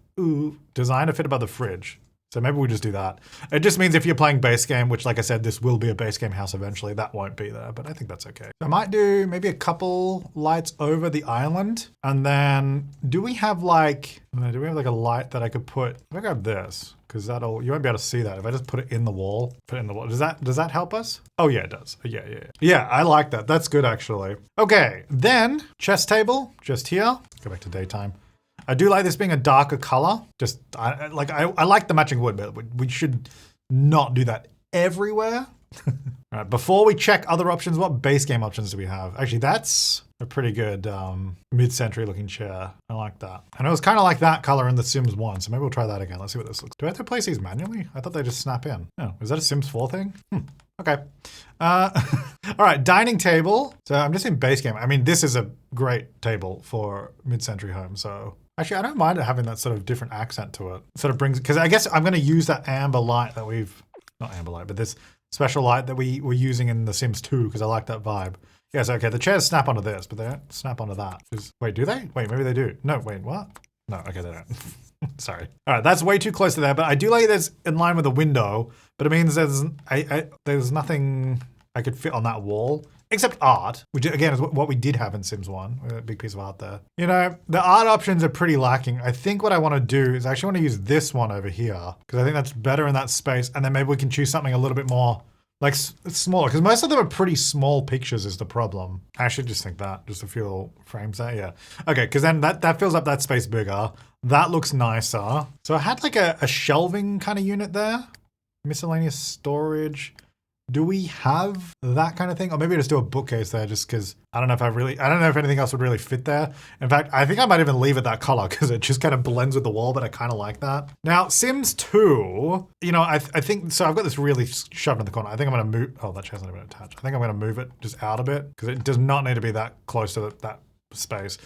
designed to fit above the fridge. So maybe we just do that. It just means if you're playing base game, which like I said, this will be a base game house eventually, that won't be there, but I think that's okay. I might do maybe a couple lights over the island. And then do we have like a light that I could put, if I grab this, because you won't be able to see that. If I just put it in the wall, does that help us? Oh yeah, it does. Yeah. Yeah, I like that. That's good actually. Okay, then chess table, just here. Go back to daytime. I do like this being a darker color. I like the matching wood, but we should not do that everywhere. All right, before we check other options, what base game options do we have? Actually, that's a pretty good mid-century looking chair. I like that. And it was kind of like that color in the Sims 1, so maybe we'll try that again. Let's see what this looks like. Do I have to place these manually? I thought they just snap in. Oh, is that a Sims 4 thing? Okay. All right, dining table. So I'm just in base game. I mean, this is a great table for mid-century home, so actually, I don't mind it having that sort of different accent to it. Sort of brings, because I guess I'm going to use that amber light that not amber light, but this special light that we were using in The Sims 2, because I like that vibe. Yes, okay, the chairs snap onto this, but they don't snap onto that. Wait, do they? Wait, maybe they do. No, wait, what? No, okay, they don't. Sorry. All right, that's way too close to there, but I do like this in line with the window, but it means there's nothing I could fit on that wall. Except art, which again is what we did have in Sims 1, a big piece of art there. You know, the art options are pretty lacking. I think what I want to do is I actually want to use this one over here because I think that's better in that space. And then maybe we can choose something a little bit more like smaller because most of them are pretty small pictures is the problem. I should just think that, just a few little frames there, yeah. Okay, because then that fills up that space bigger. That looks nicer. So I had like a shelving kind of unit there. Miscellaneous storage. Do we have that kind of thing? Or maybe just do a bookcase there just because I don't know if anything else would really fit there. In fact, I think I might even leave it that color because it just kind of blends with the wall, but I kind of like that. Now, Sims 2, I think, so I've got this really shoved in the corner. I think I'm going to move, that chair's not even attached. I think I'm going to move it just out a bit because it does not need to be that close to that space.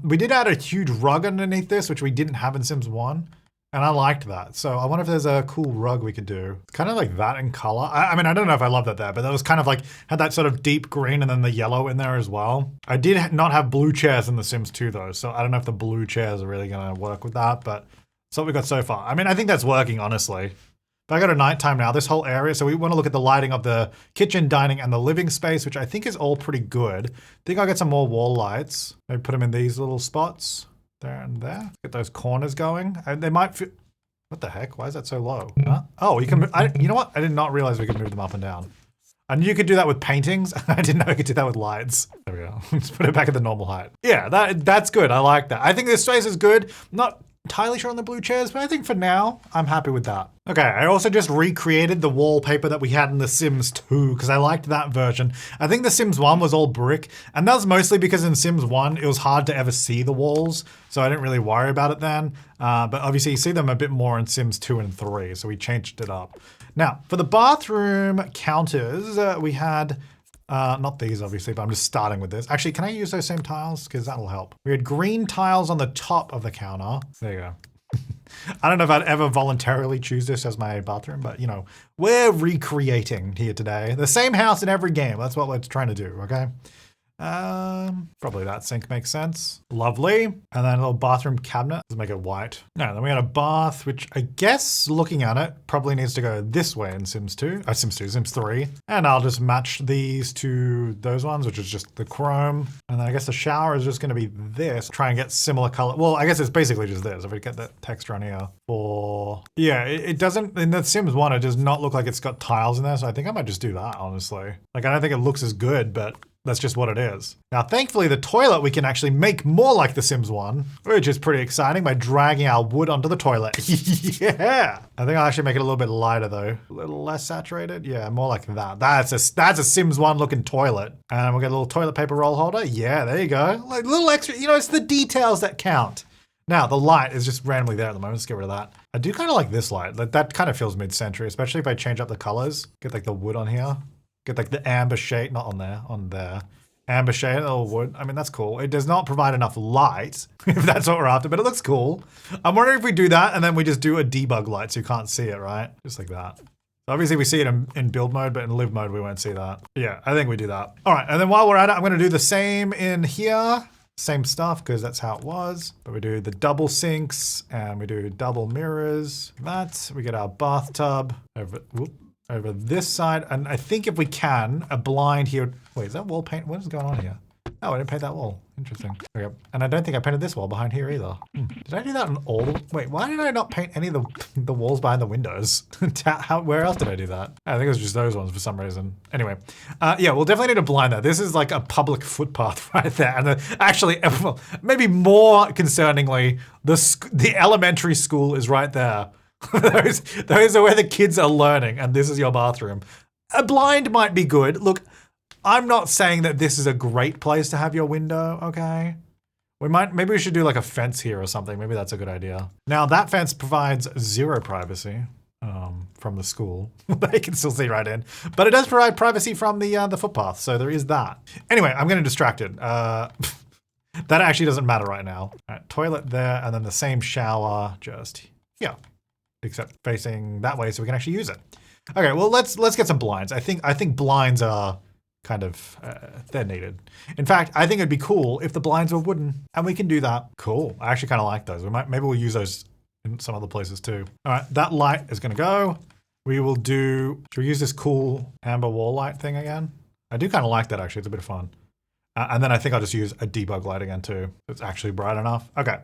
We did add a huge rug underneath this, which we didn't have in Sims 1. And I liked that. So I wonder if there's a cool rug we could do. Kind of like that in color. I mean, I don't know if I love that there, but that was kind of like, had that sort of deep green and then the yellow in there as well. I did not have blue chairs in The Sims 2 though, so I don't know if the blue chairs are really gonna work with that, but that's what we got so far. I mean, I think that's working, honestly. But I got a nighttime now, this whole area, so we want to look at the lighting of the kitchen, dining, and the living space, which I think is all pretty good. I think I'll get some more wall lights. Maybe put them in these little spots. There and there. Get those corners going. They might feel... What the heck? Why is that so low? Huh? Oh, you can... you know what? I did not realize we could move them up and down. I knew you could do that with paintings. I didn't know you could do that with lights. There we go. Let's put it back at the normal height. Yeah, that's good. I like that. I think this space is good. Not entirely sure on the blue chairs, but I think for now, I'm happy with that. Okay, I also just recreated the wallpaper that we had in The Sims 2 because I liked that version. I think The Sims 1 was all brick, and that was mostly because in Sims 1, it was hard to ever see the walls, so I didn't really worry about it then. But obviously you see them a bit more in Sims 2 and 3, so we changed it up. Now, for the bathroom counters, we had... not these, obviously, but I'm just starting with this. Actually, can I use those same tiles? Because that'll help. We had green tiles on the top of the counter. There you go. I don't know if I'd ever voluntarily choose this as my bathroom, but, you know, we're recreating here today. The same house in every game. That's what we're trying to do, okay? Probably that sink makes sense. Lovely. And then a little bathroom cabinet. Let's make it white. No, then we got a bath, which I guess looking at it probably needs to go this way in Sims 2. Sims 3. And I'll just match these to those ones, which is just the chrome. And then I guess the shower is just going to be this. Try and get similar color. Well, I guess it's basically just this. If we get that texture on here for... Yeah, it doesn't... In the Sims 1, it does not look like it's got tiles in there. So I think I might just do that, honestly. Like, I don't think it looks as good, but... That's just what it is. Now, thankfully, the toilet we can actually make more like The Sims 1, which is pretty exciting by dragging our wood onto the toilet. Yeah! I think I'll actually make it a little bit lighter though. A little less saturated. Yeah, more like that. That's a Sims 1 looking toilet. And we'll get a little toilet paper roll holder. Yeah, there you go. Like a little extra, you know, it's the details that count. Now, the light is just randomly there at the moment. Let's get rid of that. I do kind of like this light. Like, that kind of feels mid-century, especially if I change up the colors. Get like the wood on here. Get like the amber shade, not on there, on there. Amber shade, little wood. I mean, that's cool. It does not provide enough light, if that's what we're after, but it looks cool. I'm wondering if we do that and then we just do a debug light so you can't see it, right? Just like that. Obviously we see it in build mode, but in live mode, we won't see that. Yeah, I think we do that. All right, and then while we're at it, I'm gonna do the same in here. Same stuff, because that's how it was. But we do the double sinks and we do double mirrors. That, we get our bathtub over this side, and I think if we can, a blind here. Wait, is that wall paint? What is going on here? Oh, I didn't paint that wall. Interesting. Okay. And I don't think I painted this wall behind here either. Did I do that on all the... Wait, why did I not paint any of the walls behind the windows? Where else did I do that? I think it was just those ones for some reason. Anyway, yeah, we'll definitely need a blind there. This is like a public footpath right there. And actually, well, maybe more concerningly, the elementary school is right there. those are where the kids are learning, and this is your bathroom. A blind might be good. Look, I'm not saying that this is a great place to have your window, okay? Maybe we should do like a fence here or something. Maybe that's a good idea. Now that fence provides zero privacy from the school. They can still see right in, but it does provide privacy from the footpath, so there is that. Anyway, I'm getting distracted. That actually doesn't matter right now. All right, toilet there, and then the same shower just here. Except facing that way so we can actually use it. Okay, well, let's get some blinds. I think blinds are kind of, they're needed. In fact, I think it'd be cool if the blinds were wooden, and we can do that. Cool, I actually kind of like those. Maybe we'll use those in some other places too. All right, that light is gonna go. We will do, should we use this cool amber wall light thing again? I do kind of like that actually, it's a bit of fun. And then I think I'll just use a debug light again too. It's actually bright enough. Okay.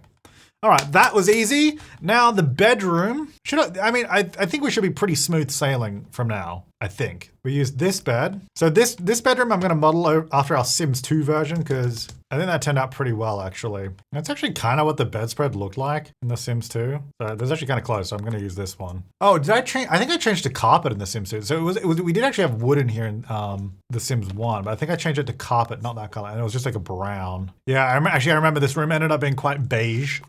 All right, that was easy. Now the bedroom. I think we should be pretty smooth sailing from now, I think. We use this bed. So this bedroom I'm gonna model after our Sims 2 version because I think that turned out pretty well actually. That's actually kind of what the bedspread looked like in the Sims 2. So that's actually kind of close, so I'm gonna use this one. Oh, did I change? I think I changed to carpet in the Sims 2. So we did actually have wood in here in the Sims 1, but I think I changed it to carpet, not that color. And it was just like a brown. Yeah, I remember this room ended up being quite beige.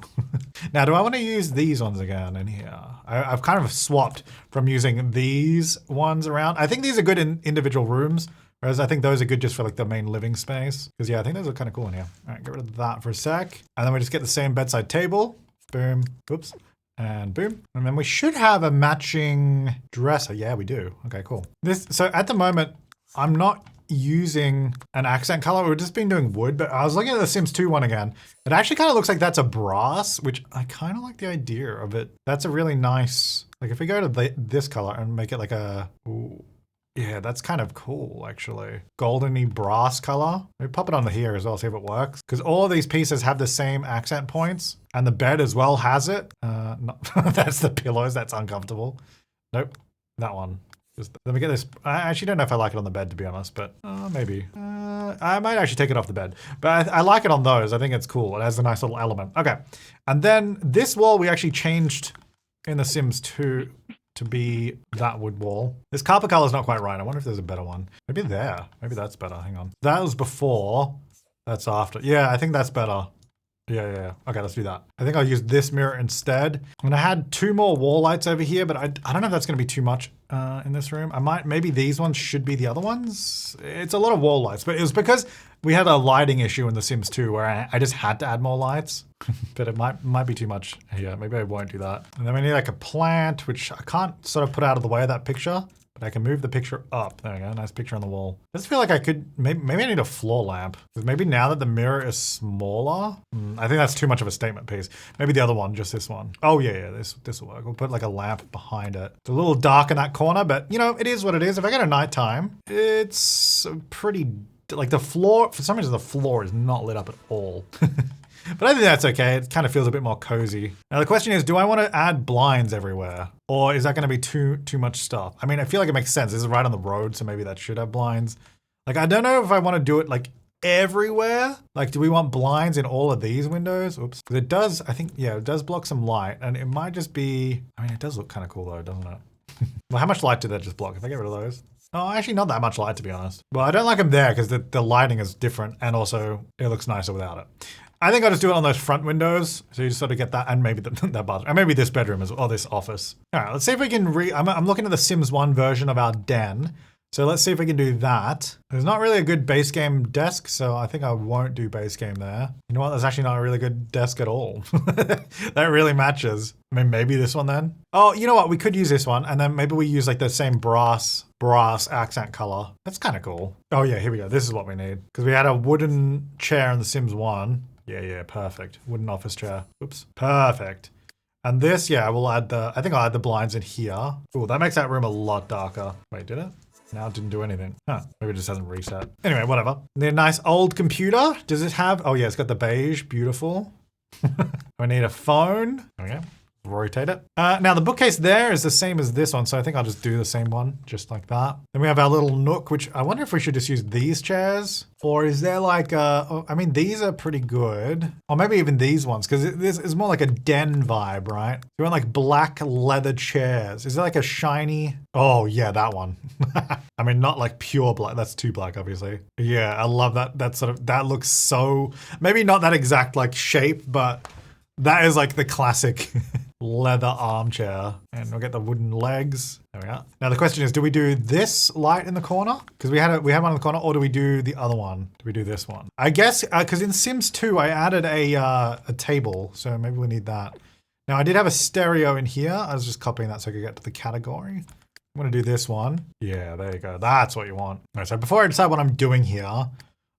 Now, do I want to use these ones again in here? I've kind of swapped from using these ones around. I think these are good in individual rooms, whereas I think those are good just for like the main living space. Because yeah, I think those are kind of cool in here. All right, get rid of that for a sec. And then we just get the same bedside table. Boom. Oops. And boom. And then we should have a matching dresser. Yeah, we do. Okay, cool. So at the moment, I'm not using an accent color. We've just been doing wood, but I was looking at the Sims 2 one again. It actually kind of looks like that's a brass, which I kind of like the idea of it. That's a really nice, like if we go to this color and make it like a, ooh, yeah, that's kind of cool, actually. Goldeny brass color. Maybe pop it on here as well, see if it works. Because all of these pieces have the same accent points, and the bed as well has it. No, that's the pillows. That's uncomfortable. Nope, that one. Just, let me get this. I actually don't know if I like it on the bed, to be honest, but maybe. I might actually take it off the bed. But I like it on those. I think it's cool. It has a nice little element. Okay. And then this wall we actually changed in The Sims 2 to be that wood wall. This carpet color is not quite right. I wonder if there's a better one. Maybe there. Maybe that's better. Hang on. That was before. That's after. Yeah, I think that's better. Yeah. Okay, let's do that. I think I'll use this mirror instead. And I had 2 more wall lights over here, but I don't know if that's going to be too much in this room. Maybe these ones should be the other ones. It's a lot of wall lights, but it was because we had a lighting issue in The Sims 2 where I just had to add more lights, but it might be too much here. Maybe I won't do that. And then we need like a plant, which I can't sort of put out of the way of that picture. But I can move the picture up. There we go, nice picture on the wall. I just feel like I could, maybe I need a floor lamp. Because maybe now that the mirror is smaller, I think that's too much of a statement piece. Maybe the other one, just this one. Oh yeah, this will work. We'll put like a lamp behind it. It's a little dark in that corner, but you know, it is what it is. If I get a nighttime, it's pretty, like the floor, for some reason the floor is not lit up at all. But I think that's okay. It kind of feels a bit more cozy. Now the question is, do I want to add blinds everywhere? Or is that going to be too much stuff? I mean, I feel like it makes sense. This is right on the road, so maybe that should have blinds. Like, I don't know if I want to do it like everywhere. Like, do we want blinds in all of these windows? Oops. Because it does, I think, yeah, it does block some light. And it might just be, I mean, it does look kind of cool though, doesn't it? Well, how much light did that just block? If I get rid of those? Oh, actually not that much light, to be honest. Well, I don't like them there because the lighting is different and also it looks nicer without it. I think I'll just do it on those front windows. So you just sort of get that and maybe that bathroom. And maybe this bedroom as well, or this office. All right, let's see if we can I'm looking at the Sims 1 version of our den. So let's see if we can do that. There's not really a good base game desk, so I think I won't do base game there. You know what? There's actually not a really good desk at all. That really matches. I mean, maybe this one then. Oh, you know what? We could use this one, and then maybe we use like the same brass accent color. That's kind of cool. Oh yeah, here we go. This is what we need. Because we had a wooden chair in The Sims 1. Yeah, perfect. Wooden office chair. Oops. Perfect. And this, yeah, I think I'll add the blinds in here. Ooh, that makes that room a lot darker. Wait, did it? Now it didn't do anything. Huh, maybe it just hasn't reset. Anyway, whatever. Need a nice old computer. Does it have, oh yeah, it's got the beige, beautiful. I need a phone. Okay. Rotate it. Now the bookcase there is the same as this one, so I think I'll just do the same one, just like that. Then we have our little nook, which I wonder if we should just use these chairs, or is there like I mean, these are pretty good, or maybe even these ones, because this is more like a den vibe, right? You want like black leather chairs. Is there like a shiny? Oh yeah, that one. I mean, not like pure black. That's too black, obviously. Yeah, I love that. That looks so, maybe not that exact like shape, but that is like the classic leather armchair. And we'll get the wooden legs. There we are. Now the question is, do we do this light in the corner? Because we had one in the corner, or do we do the other one? Do we do this one? I guess, because in Sims 2, I added a table, so maybe we need that. Now I did have a stereo in here. I was just copying that so I could get to the category. I'm gonna do this one. Yeah, there you go. That's what you want. All right, so before I decide what I'm doing here,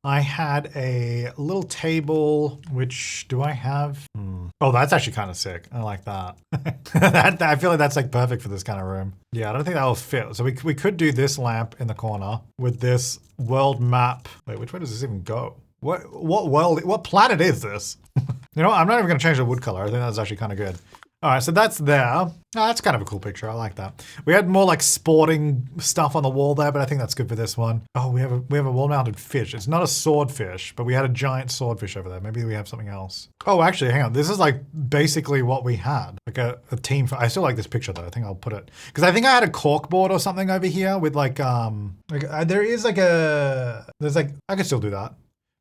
I had a little table, which do I have? Oh, that's actually kind of sick. I like that. I feel like that's like perfect for this kind of room. Yeah, I don't think that will fit. So we could do this lamp in the corner with this world map. Wait, which way does this even go? What planet is this? You know what? I'm not even gonna change the wood color. I think that's actually kind of good. All right, so that's there. Oh, that's kind of a cool picture. I like that. We had more like sporting stuff on the wall there, but I think that's good for this one. Oh, we have a wall-mounted fish. It's not a swordfish, but we had a giant swordfish over there. Maybe we have something else. Oh, actually, hang on. This is like basically what we had, like a team. I still like this picture though. I think I'll put it because I think I had a corkboard or something over here with there is like I could still do that.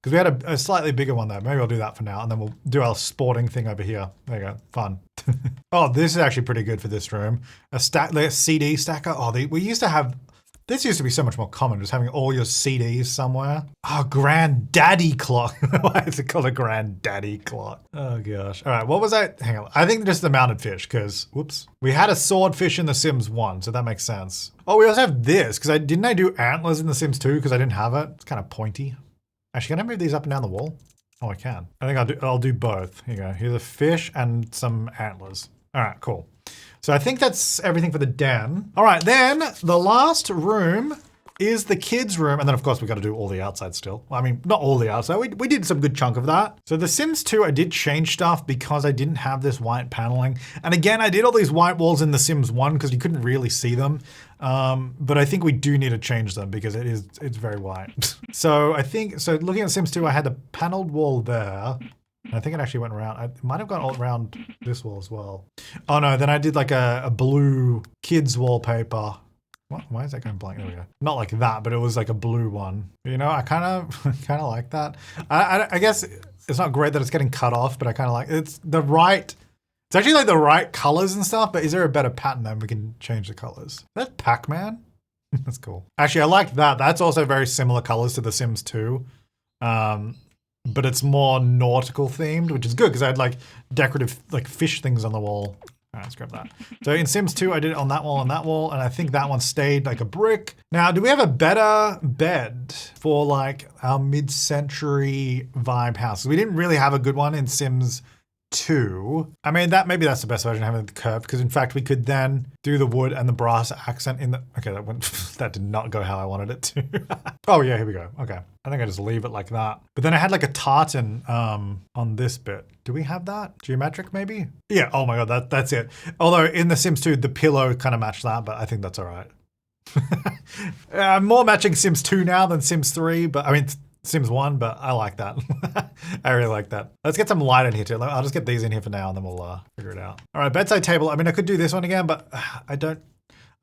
Because we had a slightly bigger one there. Maybe I'll do that for now, and then we'll do our sporting thing over here. There you go, fun. Oh, this is actually pretty good for this room. Like a CD stacker. Oh, we used to have This used to be so much more common, just having all your CDs somewhere. Oh, granddaddy clock. Why is it called a granddaddy clock? Oh gosh. All right, what was that? Hang on. I think just the mounted fish, because, whoops. We had a swordfish in The Sims 1, so that makes sense. Oh, we also have this, because didn't I do antlers in The Sims 2 because I didn't have it? It's kind of pointy. Actually, can I move these up and down the wall? Oh, I can. I think I'll do both. Here you go. Here's a fish and some antlers. All right, cool. So I think that's everything for the den. All right, then the last room is the kids' room. And then of course we got to do all the outside still. Well, I mean, not all the outside. We did some good chunk of that. So The Sims 2, I did change stuff because I didn't have this white paneling. And again, I did all these white walls in The Sims 1 because you couldn't really see them. But I think we do need to change them because it's very white. So looking at Sims 2, I had a paneled wall there. I think it actually went around. It might have gone all around this wall as well. Oh no, then I did like a blue kids wallpaper. What? Why is that going blank? There we go. Not like that, but it was like a blue one. You know, I kind of like that. I guess it's not great that it's getting cut off, but I kind of like it's actually like the right colors and stuff, but is there a better pattern then we can change the colors? That's Pac-Man? That's cool. Actually, I like that. That's also very similar colors to The Sims 2. But it's more nautical themed, which is good because I had like decorative like fish things on the wall. All right, let's grab that. So in Sims 2, I did it on that wall and that wall, and I think that one stayed like a brick. Now, do we have a better bed for like our mid-century vibe house? We didn't really have a good one in Sims 2. I mean, maybe that's the best version, having the curved, because in fact we could then do the wood and the brass accent in the, okay, that did not go how I wanted it to. Oh yeah, here we go. Okay. I think I just leave it like that. But then I had like a tartan on this bit. Do we have that? Geometric maybe? Yeah, oh my God, that's it. Although in The Sims 2, the pillow kind of matched that, but I think that's all right. I'm more matching Sims 2 now than Sims 3, but I mean, Sims 1, but I like that. I really like that. Let's get some light in here too. I'll just get these in here for now and then we'll figure it out. All right, bedside table. I mean, I could do this one again, but I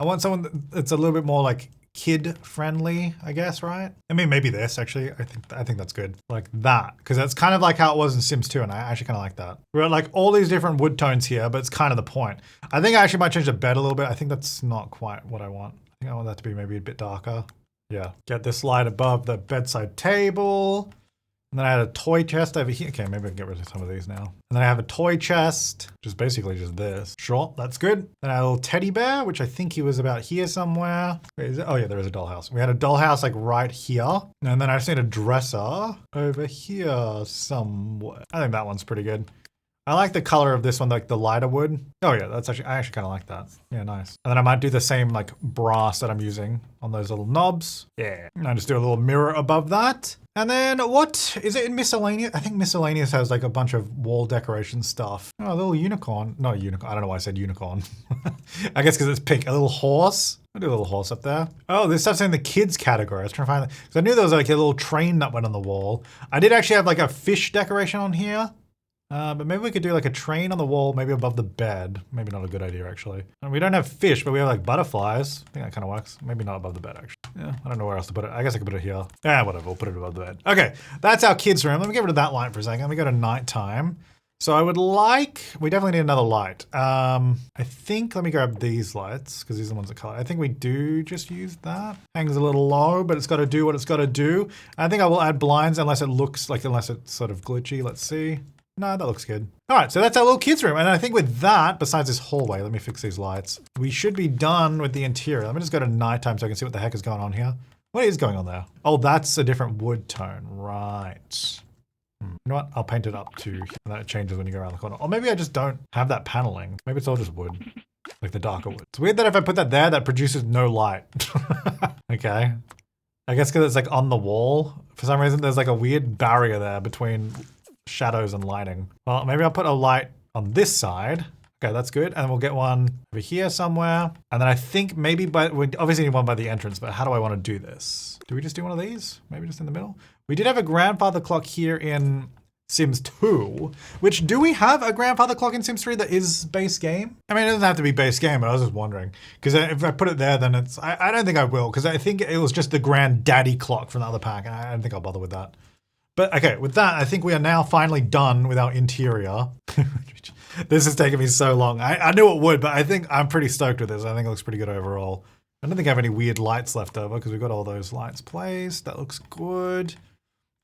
want someone that's a little bit more like kid friendly, I guess, right? I mean, maybe this actually. I think that's good. Like that, because that's kind of like how it was in Sims 2, and I actually kind of like that. We're like all these different wood tones here, but it's kind of the point. I think I actually might change the bed a little bit. I think that's not quite what I want. I think I want that to be maybe a bit darker. Yeah, get this light above the bedside table. And then I had a toy chest over here. Okay, maybe I can get rid of some of these now. And then I have a toy chest, which is basically just this. Sure, that's good. Then I had a little teddy bear, which I think he was about here somewhere. Wait, is it? Oh yeah, there is a dollhouse. We had a dollhouse like right here. And then I just need a dresser over here somewhere. I think that one's pretty good. I like the color of this one, like the lighter wood. Oh yeah, I actually kind of like that. Yeah, nice. And then I might do the same like brass that I'm using on those little knobs. Yeah. And I just do a little mirror above that. And then what is it in miscellaneous? I think miscellaneous has like a bunch of wall decoration stuff. Oh, a little unicorn. Not a unicorn. I don't know why I said unicorn. I guess because it's pink. A little horse. I'll do a little horse up there. Oh, this stuff's in the kids category. I was trying to find that. Because I knew there was like a little train that went on the wall. I did actually have like a fish decoration on here. But maybe we could do like a train on the wall, maybe above the bed. Maybe not a good idea, actually. And we don't have fish, but we have like butterflies. I think that kind of works. Maybe not above the bed, actually. Yeah, I don't know where else to put it. I guess I could put it here. Yeah, whatever. We'll put it above the bed. Okay, that's our kids' room. Let me get rid of that light for a second. Let me go to nighttime. So I would like, we definitely need another light. I think, let me grab these lights, because these are the ones that color. I think we do just use that. Hangs a little low, but it's got to do what it's got to do. I think I will add blinds unless it's sort of glitchy. Let's see. No, that looks good. All right, so that's our little kids' room. And I think with that, besides this hallway, let me fix these lights. We should be done with the interior. Let me just go to nighttime so I can see what the heck is going on here. What is going on there? Oh, that's a different wood tone. Right. You know what? I'll paint it up too. And then it changes when you go around the corner. Or maybe I just don't have that paneling. Maybe it's all just wood. Like the darker wood. It's weird that if I put that there, that produces no light. Okay. I guess because it's like on the wall. For some reason, there's like a weird barrier there between shadows and lighting. Well, maybe I'll put a light on this side. Okay, that's good. And we'll get one over here somewhere. And then I think maybe we obviously need one by the entrance, but how do I want to do this? Do we just do one of these? Maybe just in the middle? We did have a grandfather clock here in Sims 2, which do we have a grandfather clock in Sims 3 that is base game? I mean, it doesn't have to be base game, but I was just wondering. Because if I put it there, then it's, I don't think I will, because I think it was just the granddaddy clock from the other pack, and I don't think I'll bother with that. But okay, with that, I think we are now finally done with our interior. This has taken me so long. I knew it would, but I think I'm pretty stoked with this. I think it looks pretty good overall. I don't think I have any weird lights left over because we've got all those lights placed. That looks good.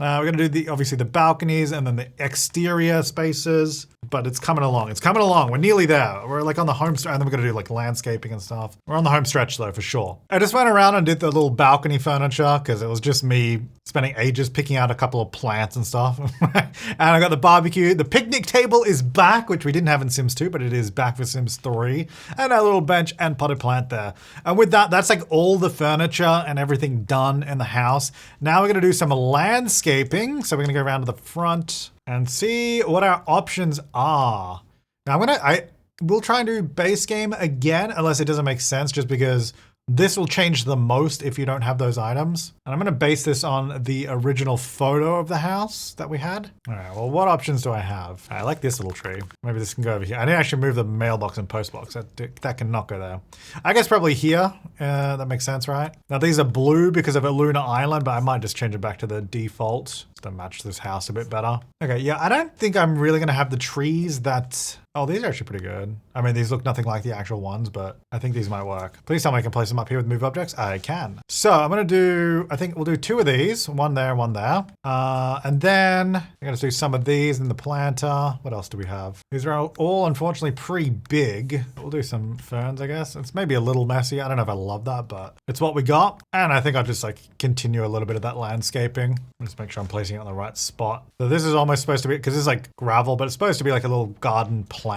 We're going to do obviously the balconies and then the exterior spaces, but it's coming along. It's coming along. We're nearly there. We're like on the home stretch, and then we're going to do like landscaping and stuff. We're on the home stretch though, for sure. I just went around and did the little balcony furniture because it was just me spending ages picking out a couple of plants and stuff. And I got the barbecue. The picnic table is back, which we didn't have in Sims 2, but it is back for Sims 3. And a little bench and potted plant there. And with that, that's like all the furniture and everything done in the house. Now we're going to do some landscaping. So we're going to go around to the front and see what our options are. Now we'll try and do base game again, unless it doesn't make sense, just because this will change the most if you don't have those items. And I'm going to base this on the original photo of the house that we had. All right, well, what options do I have? I like this little tree. Maybe this can go over here. I didn't actually move the mailbox and postbox. That cannot go there. I guess probably here. That makes sense, right? Now these are blue because of a lunar island, but I might just change it back to the default to match this house a bit better. Okay, yeah, I don't think I'm really going to have the trees that... Oh, these are actually pretty good. I mean, these look nothing like the actual ones, but I think these might work. Please tell me I can place them up here with move objects. I can. So I'm going to do, I think we'll do 2 of these, one there, one there. And then I'm going to do some of these in the planter. What else do we have? These are all unfortunately pretty big. We'll do some ferns, I guess. It's maybe a little messy. I don't know if I love that, but it's what we got. And I think I'll just like continue a little bit of that landscaping. Just make sure I'm placing it on the right spot. So this is almost supposed to be, because it's like gravel, but it's supposed to be like a little garden planter.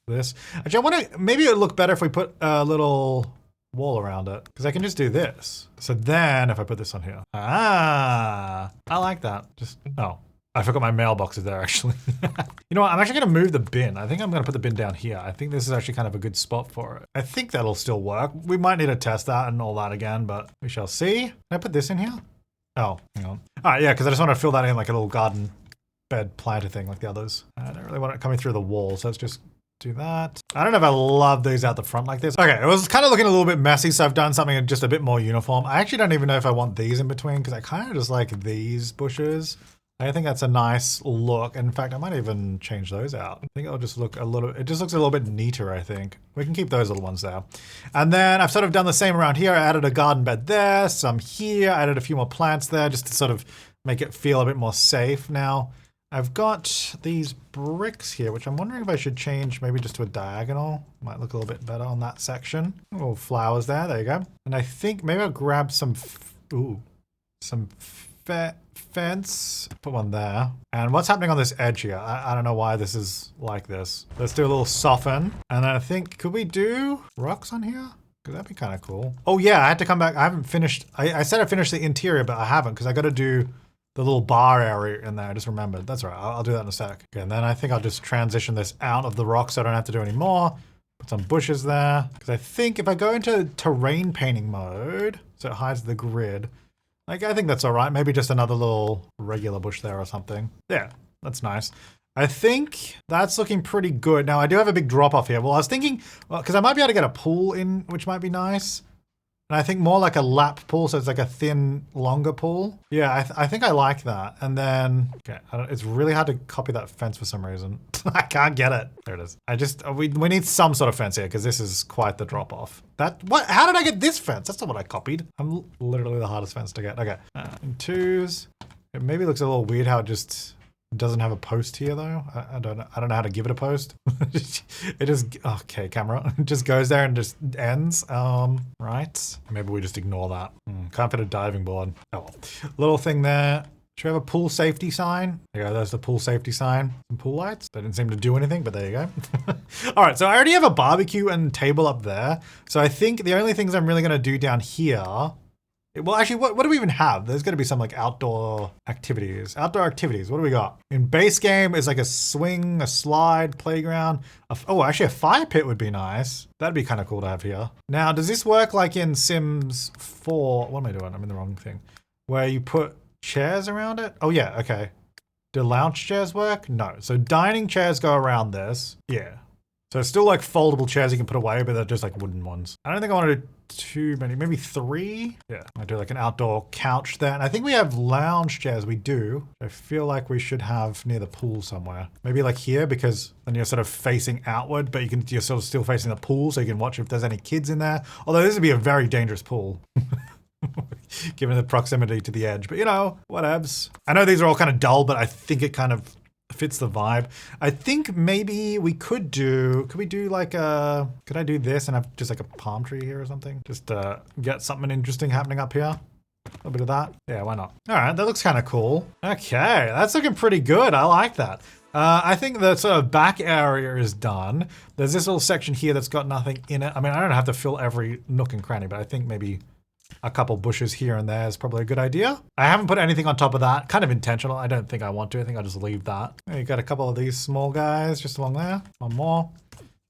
This. Actually, I want to, maybe it would look better if we put a little wall around it, because I can just do this. So then if I put this on here. I like that. Just, oh, I forgot my mailbox is there actually. You know what? I'm actually going to move the bin. I think I'm going to put the bin down here. I think this is actually kind of a good spot for it. I think that'll still work. We might need to test that and all that again, but we shall see. Can I put this in here? Oh, hang on. All right, yeah, because I just want to fill that in like a little garden bed planter thing like the others. I don't really want it coming through the wall, so let's just do that. I don't know if I love these out the front like this. Okay, it was kind of looking a little bit messy, so I've done something just a bit more uniform. I actually don't even know if I want these in between, because I kind of just like these bushes. I think that's a nice look. In fact, I might even change those out. I think it'll just look a little, it just looks a little bit neater, I think. We can keep those little ones there. And then I've sort of done the same around here. I added a garden bed there, some here. I added a few more plants there just to sort of make it feel a bit more safe. Now, I've got these bricks here, which I'm wondering if I should change maybe just to a diagonal. Might look a little bit better on that section. Little flowers there, there you go. And I think maybe I'll grab some fence, put one there. And what's happening on this edge here? I don't know why this is like this. Let's do a little soften. And then I think, could we do rocks on here? Because that'd be kind of cool. Oh yeah, I had to come back. I haven't finished, I said I finished the interior, but I haven't because I got to do the little bar area in there. I just remembered. That's all right. I'll do that in a sec. Okay, and then I think I'll just transition this out of the rock so I don't have to do any more. Put some bushes there. Because I think if I go into terrain painting mode, so it hides the grid, like I think that's all right. Maybe just another little regular bush there or something. Yeah, that's nice. I think that's looking pretty good. Now I do have a big drop off here. Well, I was thinking, well, because I might be able to get a pool in, which might be nice. And I think more like a lap pool, so it's like a thin, longer pool. Yeah, I think I like that. And then, okay, it's really hard to copy that fence for some reason. I can't get it. There it is. We need some sort of fence here because this is quite the drop off. How did I get this fence? That's not what I copied. I'm literally the hardest fence to get. Okay, in twos. It maybe looks a little weird how it just doesn't have a post here though. I don't know how to give it a post. It just, okay, camera. It just goes there and just ends. Right. Maybe we just ignore that. Can't fit a diving board. Oh well. Little thing there. Should we have a pool safety sign? There you go, there's the pool safety sign. Some pool lights. They didn't seem to do anything, but there you go. All right, so I already have a barbecue and table up there. So I think the only things I'm really gonna do down here, well, actually, what do we even have? There's gonna be some like outdoor activities. Outdoor activities, what do we got? In base game is like a swing, a slide, playground. Oh, actually a fire pit would be nice. That'd be kind of cool to have here. Now, does this work like in Sims 4? What am I doing? I'm in the wrong thing. Where you put chairs around it? Oh yeah, okay. Do lounge chairs work? No. So dining chairs go around this. Yeah. So it's still like foldable chairs you can put away, but they're just like wooden ones. I don't think I want to do too many, maybe 3. Yeah, I do like an outdoor couch there. And I think we have lounge chairs. We do. I feel like we should have near the pool somewhere. Maybe like here, because then you're sort of facing outward, but you're sort of still facing the pool, so you can watch if there's any kids in there. Although this would be a very dangerous pool. Given the proximity to the edge, but you know, whatevs. I know these are all kind of dull, but I think it kind of fits the vibe. I think maybe we could we do like could I do this and have just like a palm tree here or something? Just get something interesting happening up here. A little bit of that. Yeah, why not? All right, that looks kind of cool. Okay, that's looking pretty good. I like that. I think the sort of back area is done. There's this little section here that's got nothing in it. I mean, I don't have to fill every nook and cranny, but I think maybe a couple bushes here and there is probably a good idea. I haven't put anything on top of that. Kind of intentional. I don't think I want to. I think I'll just leave that. You got a couple of these small guys just along there. One more.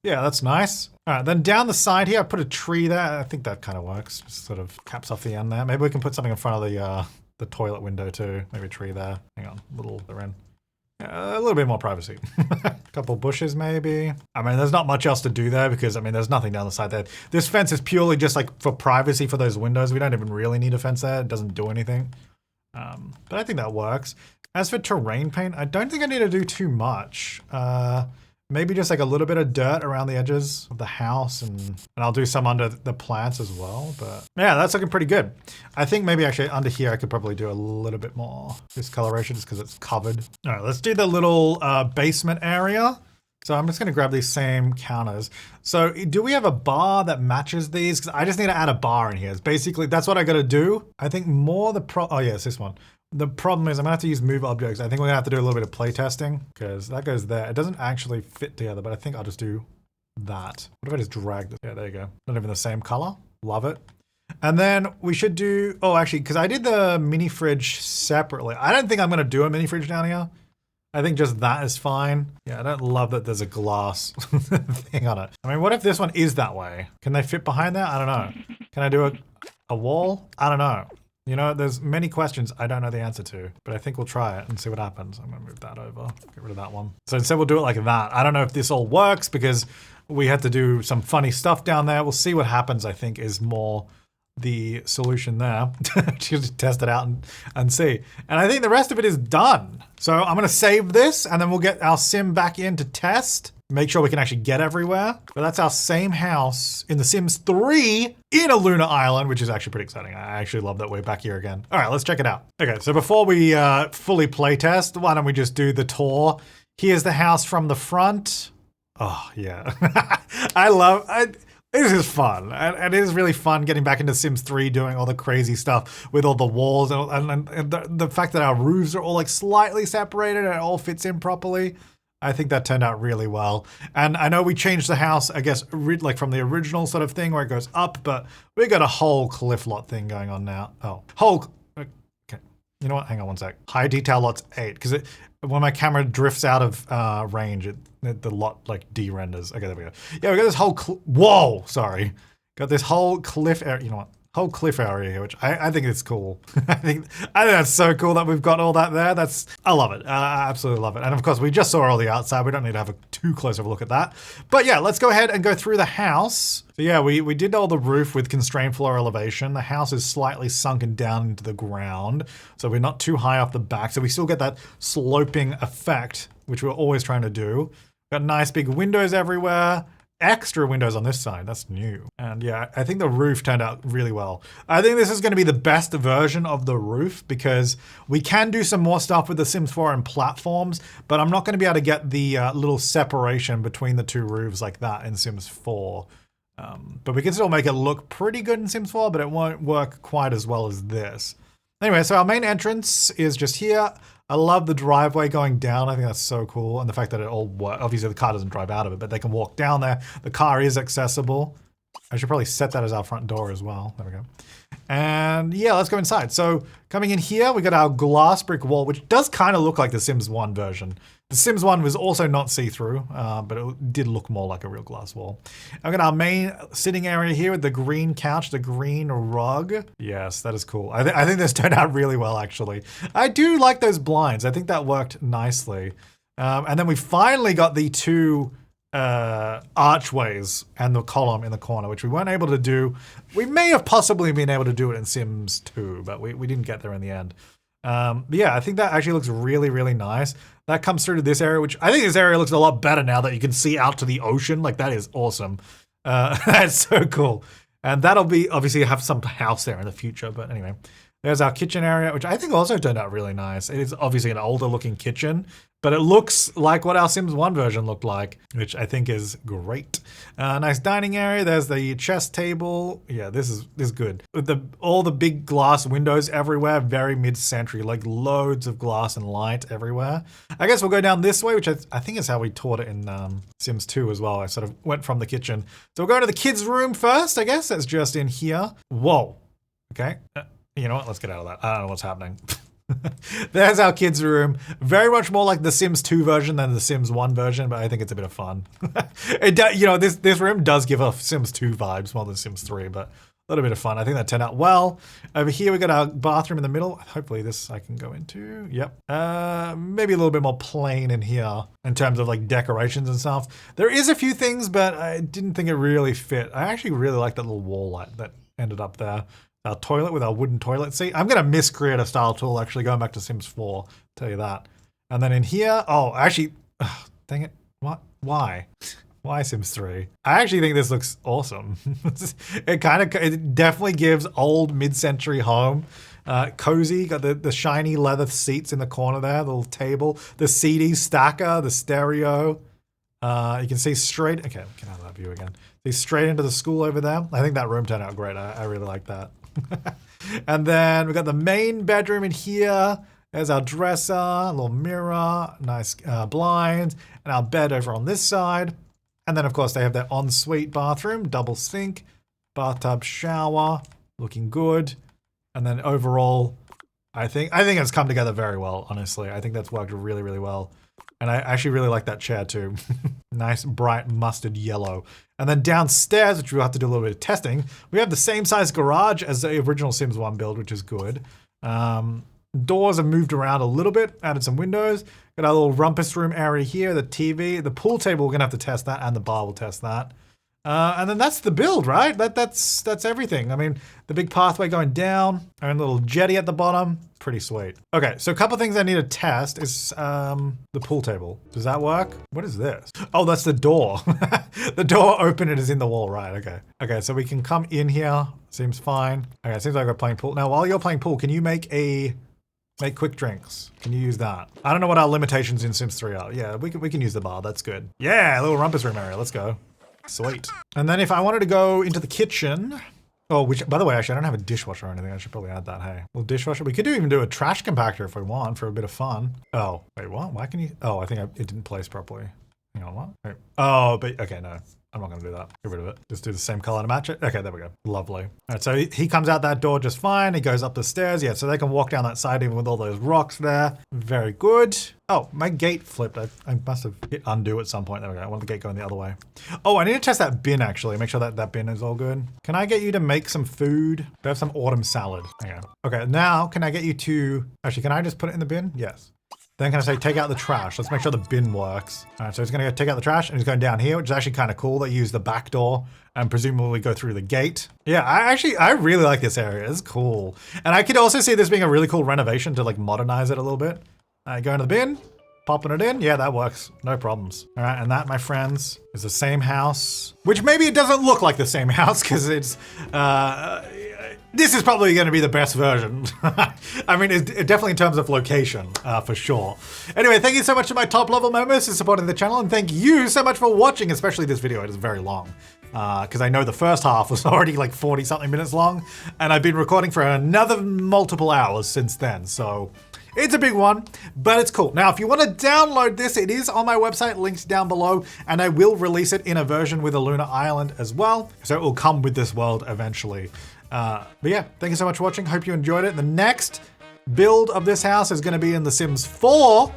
Yeah, that's nice. All right, then down the side here, I put a tree there. I think that kind of works. Just sort of caps off the end there. Maybe we can put something in front of the toilet window too. Maybe a tree there. Hang on, they're in. A little bit more privacy. A couple bushes maybe. I mean, there's not much else to do there because, I mean, there's nothing down the side there. This fence is purely just like for privacy for those windows. We don't even really need a fence there. It doesn't do anything. But I think that works. As for terrain paint, I don't think I need to do too much. Maybe just like a little bit of dirt around the edges of the house and I'll do some under the plants as well. But yeah, that's looking pretty good. I think maybe actually under here, I could probably do a little bit more discoloration just because it's covered. All right, let's do the little basement area. So I'm just gonna grab these same counters. So do we have a bar that matches these? Because I just need to add a bar in here. It's basically, that's what I gotta do. I think more oh yeah, it's this one. The problem is I'm gonna have to use move objects. I think we're gonna have to do a little bit of play testing because that goes there. It doesn't actually fit together, but I think I'll just do that. What if I just drag this? Yeah, there you go. Not even the same color. Love it. And then we should do, oh, actually, because I did the mini fridge separately. I don't think I'm gonna do a mini fridge down here. I think just that is fine. Yeah, I don't love that there's a glass thing on it. I mean, what if this one is that way? Can they fit behind there? I don't know. Can I do a wall? I don't know. You know, there's many questions I don't know the answer to, but I think we'll try it and see what happens. I'm gonna move that over, get rid of that one. So instead we'll do it like that. I don't know if this all works because we had to do some funny stuff down there. We'll see what happens, I think, is more the solution there. Just test it out and see. And I think the rest of it is done. So I'm gonna save this and then we'll get our sim back in to test. Make sure we can actually get everywhere. But that's our same house in The Sims 3 in a lunar island, which is actually pretty exciting. I actually love that we're back here again. All right, let's check it out. Okay, so before we fully play test, why don't we just do the tour? Here's the house from the front. Oh, yeah. This is fun. And it is really fun getting back into Sims 3, doing all the crazy stuff with all the walls and the fact that our roofs are all like slightly separated and it all fits in properly. I think that turned out really well. And I know we changed the house, I guess, like from the original sort of thing where it goes up, but we got a whole cliff lot thing going on now. Oh, okay. You know what? Hang on one sec. High detail lot's 8, because when my camera drifts out of range, the lot like de-renders. Okay, there we go. Yeah, we got this whole, whoa, sorry. Got this whole cliff area, you know what? Whole cliff area here, which I think is cool. I think that's so cool that we've got all that there. I love it. I absolutely love it. And of course, we just saw all the outside. We don't need to have a too close of a look at that. But yeah, let's go ahead and go through the house. So yeah, we did all the roof with constrained floor elevation. The house is slightly sunken down into the ground, so we're not too high off the back. So we still get that sloping effect, which we're always trying to do. Got nice big windows everywhere. Extra windows on this side, that's new. And yeah, I think the roof turned out really well. I think this is gonna be the best version of the roof because we can do some more stuff with the Sims 4 and platforms, but I'm not gonna be able to get the little separation between the two roofs like that in Sims 4. But we can still make it look pretty good in Sims 4, but it won't work quite as well as this. Anyway, so our main entrance is just here. I love the driveway going down. I think that's so cool. And the fact that it all works. Obviously the car doesn't drive out of it, but they can walk down there. The car is accessible. I should probably set that as our front door as well. There we go. And yeah, let's go inside. So coming in here, we got our glass brick wall, which does kind of look like the Sims 1 version. The Sims 1 was also not see-through, but it did look more like a real glass wall. I've got our main sitting area here with the green couch, the green rug. Yes, that is cool. I think this turned out really well, actually. I do like those blinds. I think that worked nicely. And then we finally got the two archways and the column in the corner, which we weren't able to do. We may have possibly been able to do it in Sims 2, but we didn't get there in the end. But yeah, I think that actually looks really, really nice. That comes through to this area, which I think this area looks a lot better now that you can see out to the ocean. Like, that is awesome. That's so cool. And that'll be, obviously, have some house there in the future. But anyway, there's our kitchen area, which I think also turned out really nice. It is obviously an older looking kitchen, but it looks like what our Sims 1 version looked like, which I think is great. Nice dining area. There's the chess table. Yeah, this is good. With all the big glass windows everywhere, very mid-century, like loads of glass and light everywhere. I guess we'll go down this way, which I think is how we taught it in Sims 2 as well. I sort of went from the kitchen. So we'll go to the kids' room first, I guess. That's just in here. Whoa. Okay. You know what? Let's get out of that. I don't know what's happening. There's our kids' room. Very much more like the Sims 2 version than the Sims 1 version, but I think it's a bit of fun. This room does give off Sims 2 vibes more than Sims 3, but a little bit of fun. I think that turned out well. Over here we got our bathroom in the middle. Hopefully this I can go into. Yep. Maybe a little bit more plain in here in terms of like decorations and stuff. There is a few things, but I didn't think it really fit. I actually really like that little wall light that ended up there. Our toilet with our wooden toilet seat. I'm going to miss creator style tool, actually, going back to Sims 4, tell you that. And then in here, dang it. What? Why? Why Sims 3? I actually think this looks awesome. It definitely gives old mid-century home. Cozy, got the shiny leather seats in the corner there, the little table, the CD stacker, the stereo. You can see straight, okay, get out of that view again. See straight into the school over there. I think that room turned out great. I really like that. And then we got the main bedroom in here. There's our dresser, a little mirror, nice blinds, and our bed over on this side. And then of course they have their ensuite bathroom, double sink, bathtub, shower, looking good. And then overall, I think it's come together very well, honestly. I think that's worked really, really well. And I actually really like that chair too. Nice, bright mustard yellow. And then downstairs, which we'll have to do a little bit of testing, we have the same size garage as the original Sims 1 build, which is good. Doors have moved around a little bit, added some windows. Got our little rumpus room area here, the TV, the pool table, we're gonna have to test that, and the bar will test that. And then that's the build, right? That's everything. I mean, the big pathway going down, and a little jetty at the bottom. Pretty sweet. Okay, so a couple things I need to test is the pool table. Does that work? What is this? Oh, that's the door. The door opener is in the wall, right? Okay. Okay, so we can come in here. Seems fine. Okay, seems like we're playing pool. Now, while you're playing pool, can you make quick drinks? Can you use that? I don't know what our limitations in Sims 3 are. Yeah, we can use the bar. That's good. Yeah, a little rumpus room area. Let's go. Sweet. And then if I wanted to go into the kitchen, which, by the way, actually, I don't have a dishwasher or anything. I should probably add that, hey. Little dishwasher. We could even do a trash compactor if we want for a bit of fun. Oh, wait, what? Why can you? Oh, I think it didn't place properly. Hang on, what? Wait. Oh, but, okay, no. I'm not gonna do that. Get rid of it. Just do the same color to match it. Okay, there we go. Lovely. All right, so he comes out that door just fine. He goes up the stairs. Yeah, so they can walk down that side even with all those rocks there. Very good. Oh, my gate flipped. I must have hit undo at some point. There we go. I want the gate going the other way. Oh, I need to test that bin actually. Make sure that bin is all good. Can I get you to make some food? I have some autumn salad. Hang on. Okay, now can I get you to, actually, can I just put it in the bin? Yes. Then can I say, take out the trash? Let's make sure the bin works. All right, so he's gonna go take out the trash and he's going down here, which is actually kind of cool. They use the back door and presumably go through the gate. Yeah, I really like this area. It's cool. And I could also see this being a really cool renovation to like modernize it a little bit. All right, go into the bin, popping it in. Yeah, that works. No problems. All right, and that, my friends, is the same house, which maybe it doesn't look like the same house because it's, this is probably going to be the best version. I mean, it definitely in terms of location, for sure. Anyway, thank you so much to my top level members for supporting the channel, and thank you so much for watching, especially this video. It is very long, because I know the first half was already like 40 something minutes long, and I've been recording for another multiple hours since then, so it's a big one, but it's cool. Now, if you want to download this, it is on my website, links down below, and I will release it in a version with a lunar island as well, so it will come with this world eventually. But yeah, thank you so much for watching. Hope you enjoyed it. The next build of this house is going to be in The Sims 4,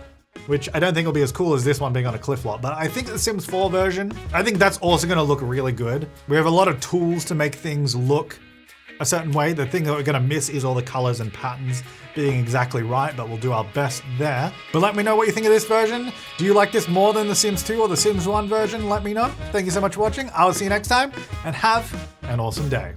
which I don't think will be as cool as this one being on a cliff lot, but I think the Sims 4 version, I think that's also going to look really good. We have a lot of tools to make things look a certain way. The thing that we're gonna miss is all the colors and patterns being exactly right, but we'll do our best there. But let me know what you think of this version. Do you like this more than the Sims 2 or the Sims 1 version? Let me know. Thank you so much for watching. I will see you next time, and have an awesome day.